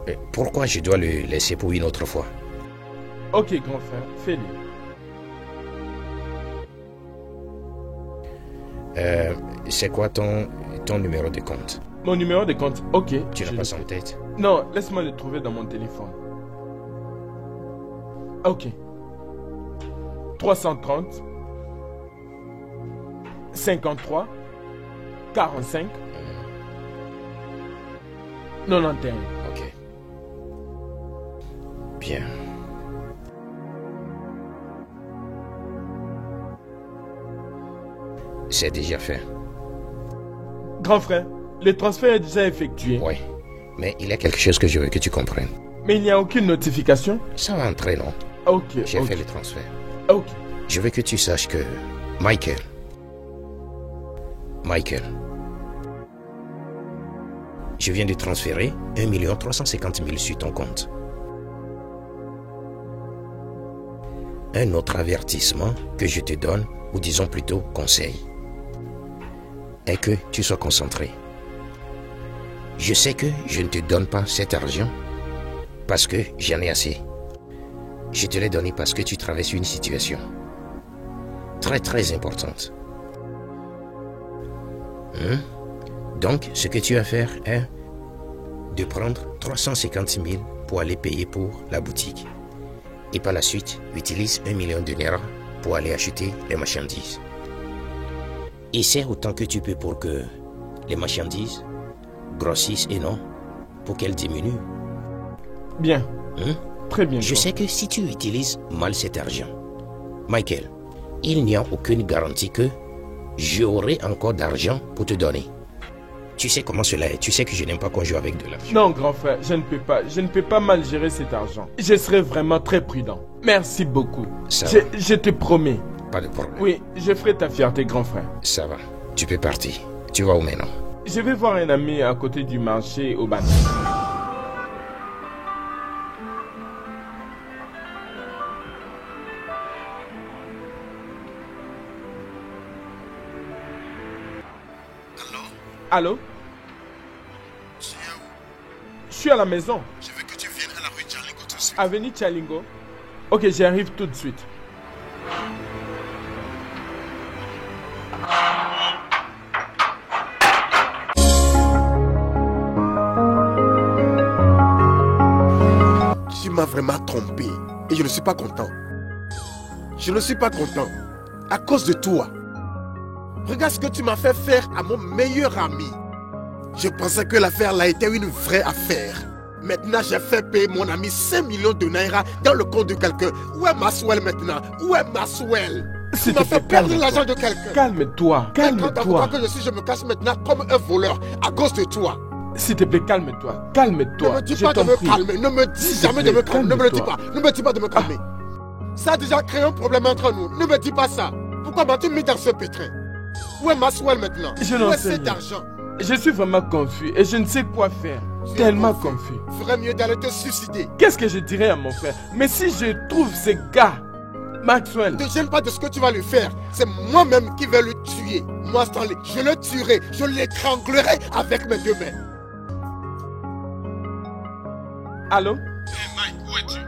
Et pourquoi je dois le laisser pour une autre fois? Ok, grand frère. Fais-le. C'est quoi ton numéro de compte? Mon numéro de compte, ok. Tu n'as pas ça en tête? Non, laisse-moi le trouver dans mon téléphone. Ok. 330 53 45 91. Ok. Bien. C'est déjà fait. Grand frère, le transfert est déjà effectué. Oui. Mais il y a quelque chose que je veux que tu comprennes. Mais il n'y a aucune notification? Ça va entrer, non? Ok. J'ai fait le transfert. Ok. Je veux que tu saches que Michael, je viens de transférer 1 350 000 sur ton compte. Un autre avertissement que je te donne, ou disons plutôt conseil, est que tu sois concentré. Je sais que je ne te donne pas cet argent parce que j'en ai assez. Je te l'ai donné parce que tu traverses une situation très importante. Donc, ce que tu vas faire est de prendre 350 000 pour aller payer pour la boutique. Et par la suite, utilise 1 million de naira pour aller acheter les marchandises. Essaie autant que tu peux pour que les marchandises grossissent et non pour qu'elles diminuent. Bien. Très bien. Je sais que si tu utilises mal cet argent, Michael, il n'y a aucune garantie que j'aurai encore d'argent pour te donner. Tu sais comment cela est. Tu sais que je n'aime pas qu'on joue avec de l'argent. Non, grand frère, je ne peux pas. Je ne peux pas mal gérer cet argent. Je serai vraiment très prudent. Merci beaucoup. Je te promets. Pas de problème. Oui, je ferai ta fierté, grand frère. Ça va. Tu peux partir. Tu vas où maintenant? Je vais voir un ami à côté du marché au Ban. Allô? Tu es où? Je suis à la maison. Je veux que tu viennes à la rue Chalingo tout de suite. Avenue Chalingo? Ok, j'arrive tout de suite. Tu m'as vraiment trompé et je ne suis pas content. Je ne suis pas content à cause de toi. Regarde ce que tu m'as fait faire à mon meilleur ami. Je pensais que l'affaire là était une vraie affaire. Maintenant, j'ai fait payer mon ami 5 millions de naira dans le compte de quelqu'un. Où est Maswell maintenant? Où est Maswell? Tu m'as fait perdre l'argent de quelqu'un. Calme-toi, calme-toi. Que je me casse maintenant comme un voleur à cause de toi. S'il te plaît, calme-toi, calme-toi. Ne me dis pas de me calmer, ne me dis jamais de me calmer, ne me le dis pas, ne me dis pas de me calmer. Ça a déjà créé un problème entre nous, ne me dis pas ça. Pourquoi m'as-tu mis dans ce pétrin? Où est Maswell maintenant? Où est cet argent? Je suis vraiment confus et je ne sais quoi faire. Tellement confus. Ferais mieux d'aller te suicider. Qu'est-ce que je dirais à mon frère? Mais si je trouve ce gars, Maxwell... Ne te gêne pas de ce que tu vas lui faire. C'est moi-même qui vais le tuer. Moi, Stanley, je le tuerai. Je l'étranglerai avec mes deux mains. Allô? Hey Mike, où es-tu?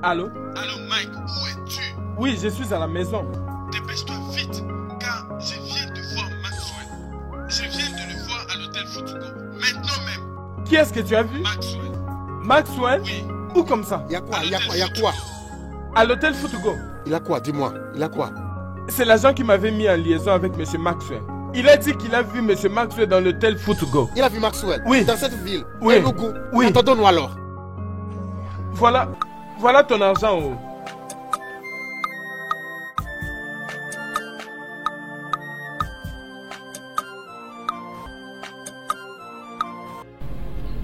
Allô? Allô Mike, où es-tu? Oui, je suis à la maison. Dépêche-toi vite, car je viens de voir Maxwell. Je viens de le voir à l'hôtel Futugo. Maintenant même. Qui est-ce que tu as vu? Maxwell. Maxwell? Oui. Où comme ça? Il y a quoi? À l'hôtel Futugo. Il a quoi? Dis-moi. Il a quoi? C'est l'agent qui m'avait mis en liaison avec M. Maxwell. Il a dit qu'il a vu M. Maxwell dans l'hôtel Futugo. Il a vu Maxwell? Oui. Dans cette ville? Oui. Oui. Attendons-nous alors. Voilà ton argent. Oh.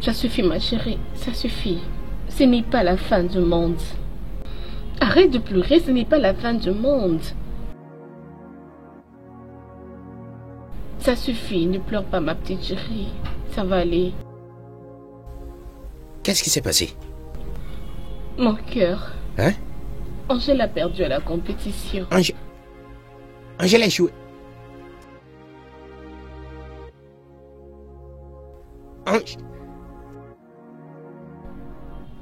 Ça suffit, ma chérie, ça suffit. Ce n'est pas la fin du monde. Arrête de pleurer, ce n'est pas la fin du monde. Ça suffit, ne pleure pas, ma petite chérie. Ça va aller. Qu'est-ce qui s'est passé? Mon cœur. Hein? Angèle a perdu à la compétition. Angèle a échoué.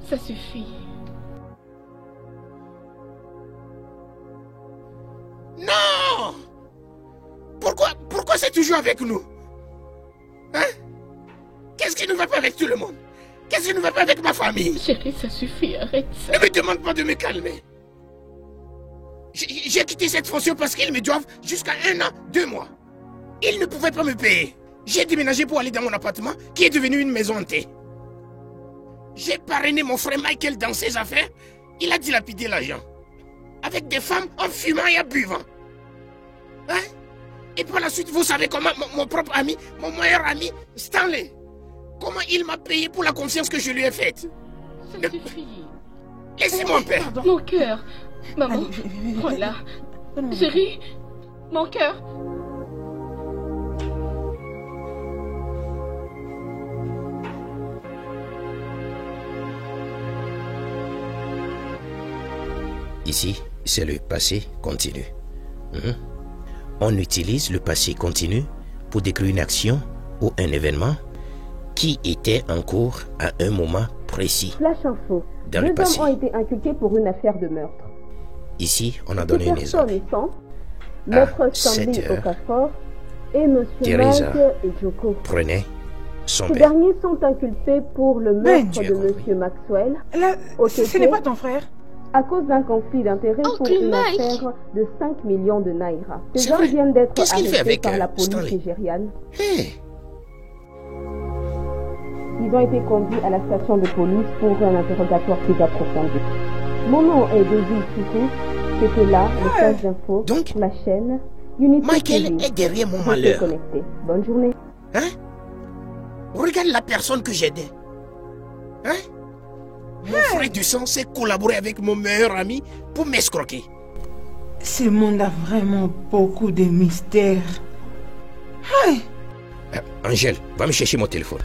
Ça suffit. Non! Pourquoi c'est toujours avec nous? Hein? Qu'est-ce qui ne va pas avec tout le monde? Qu'est-ce qui ne va pas avec ma famille? Chérie, ça suffit, arrête ça. Ne me demande pas de me calmer. J'ai quitté cette fonction parce qu'ils me doivent jusqu'à 1 an, 2 mois. Ils ne pouvaient pas me payer. J'ai déménagé pour aller dans mon appartement qui est devenu une maison hantée. J'ai parrainé mon frère Michael dans ses affaires. Il a dilapidé l'argent. Avec des femmes en fumant et en buvant. Hein? Et par la suite, vous savez comment mon propre ami, mon meilleur ami, Stanley, comment il m'a payé pour la confiance que je lui ai faite. Ça suffit. Laissez-moi en paix. Mon cœur. Maman, voilà. Chérie, mon cœur. Ici, c'est le passé continu. On utilise le passé continu pour décrire une action ou un événement qui était en cours à un moment précis. Flash info. Dans le 2 passé. hommes ont été inculpés pour une affaire de meurtre. Ici, on a donné un exemple. Maître Stanley 7 heures, Okafor et M. Teresa Mike Ejoko. prenait son Ces père. derniers sont inculpés pour le meurtre tu as de compris. M. Maxwell Là, Au ce TT. n'est pas ton frère. à cause d'un conflit d'intérêts pour Oncle une Mike. affaire de 5 millions de naira. Ces C'est hommes vrai. viennent d'être Qu'est-ce qu'il fait arrêtés avec, par la police Stanley? nigériane. Hey, Ils ont été conduits à la station de police pour un interrogatoire plus approfondi. Mon nom est David Choukou. C'était là le flash d'info Donc, sur la chaîne Unity Michael TV. est derrière mon Restez malheur. connectés. Bonne journée. Hein? Regarde la personne que j'aidais. Hein? Mon frère du sang s'est collaboré avec mon meilleur ami pour m'escroquer. Ce monde a vraiment beaucoup de mystères. Angèle, va me chercher mon téléphone.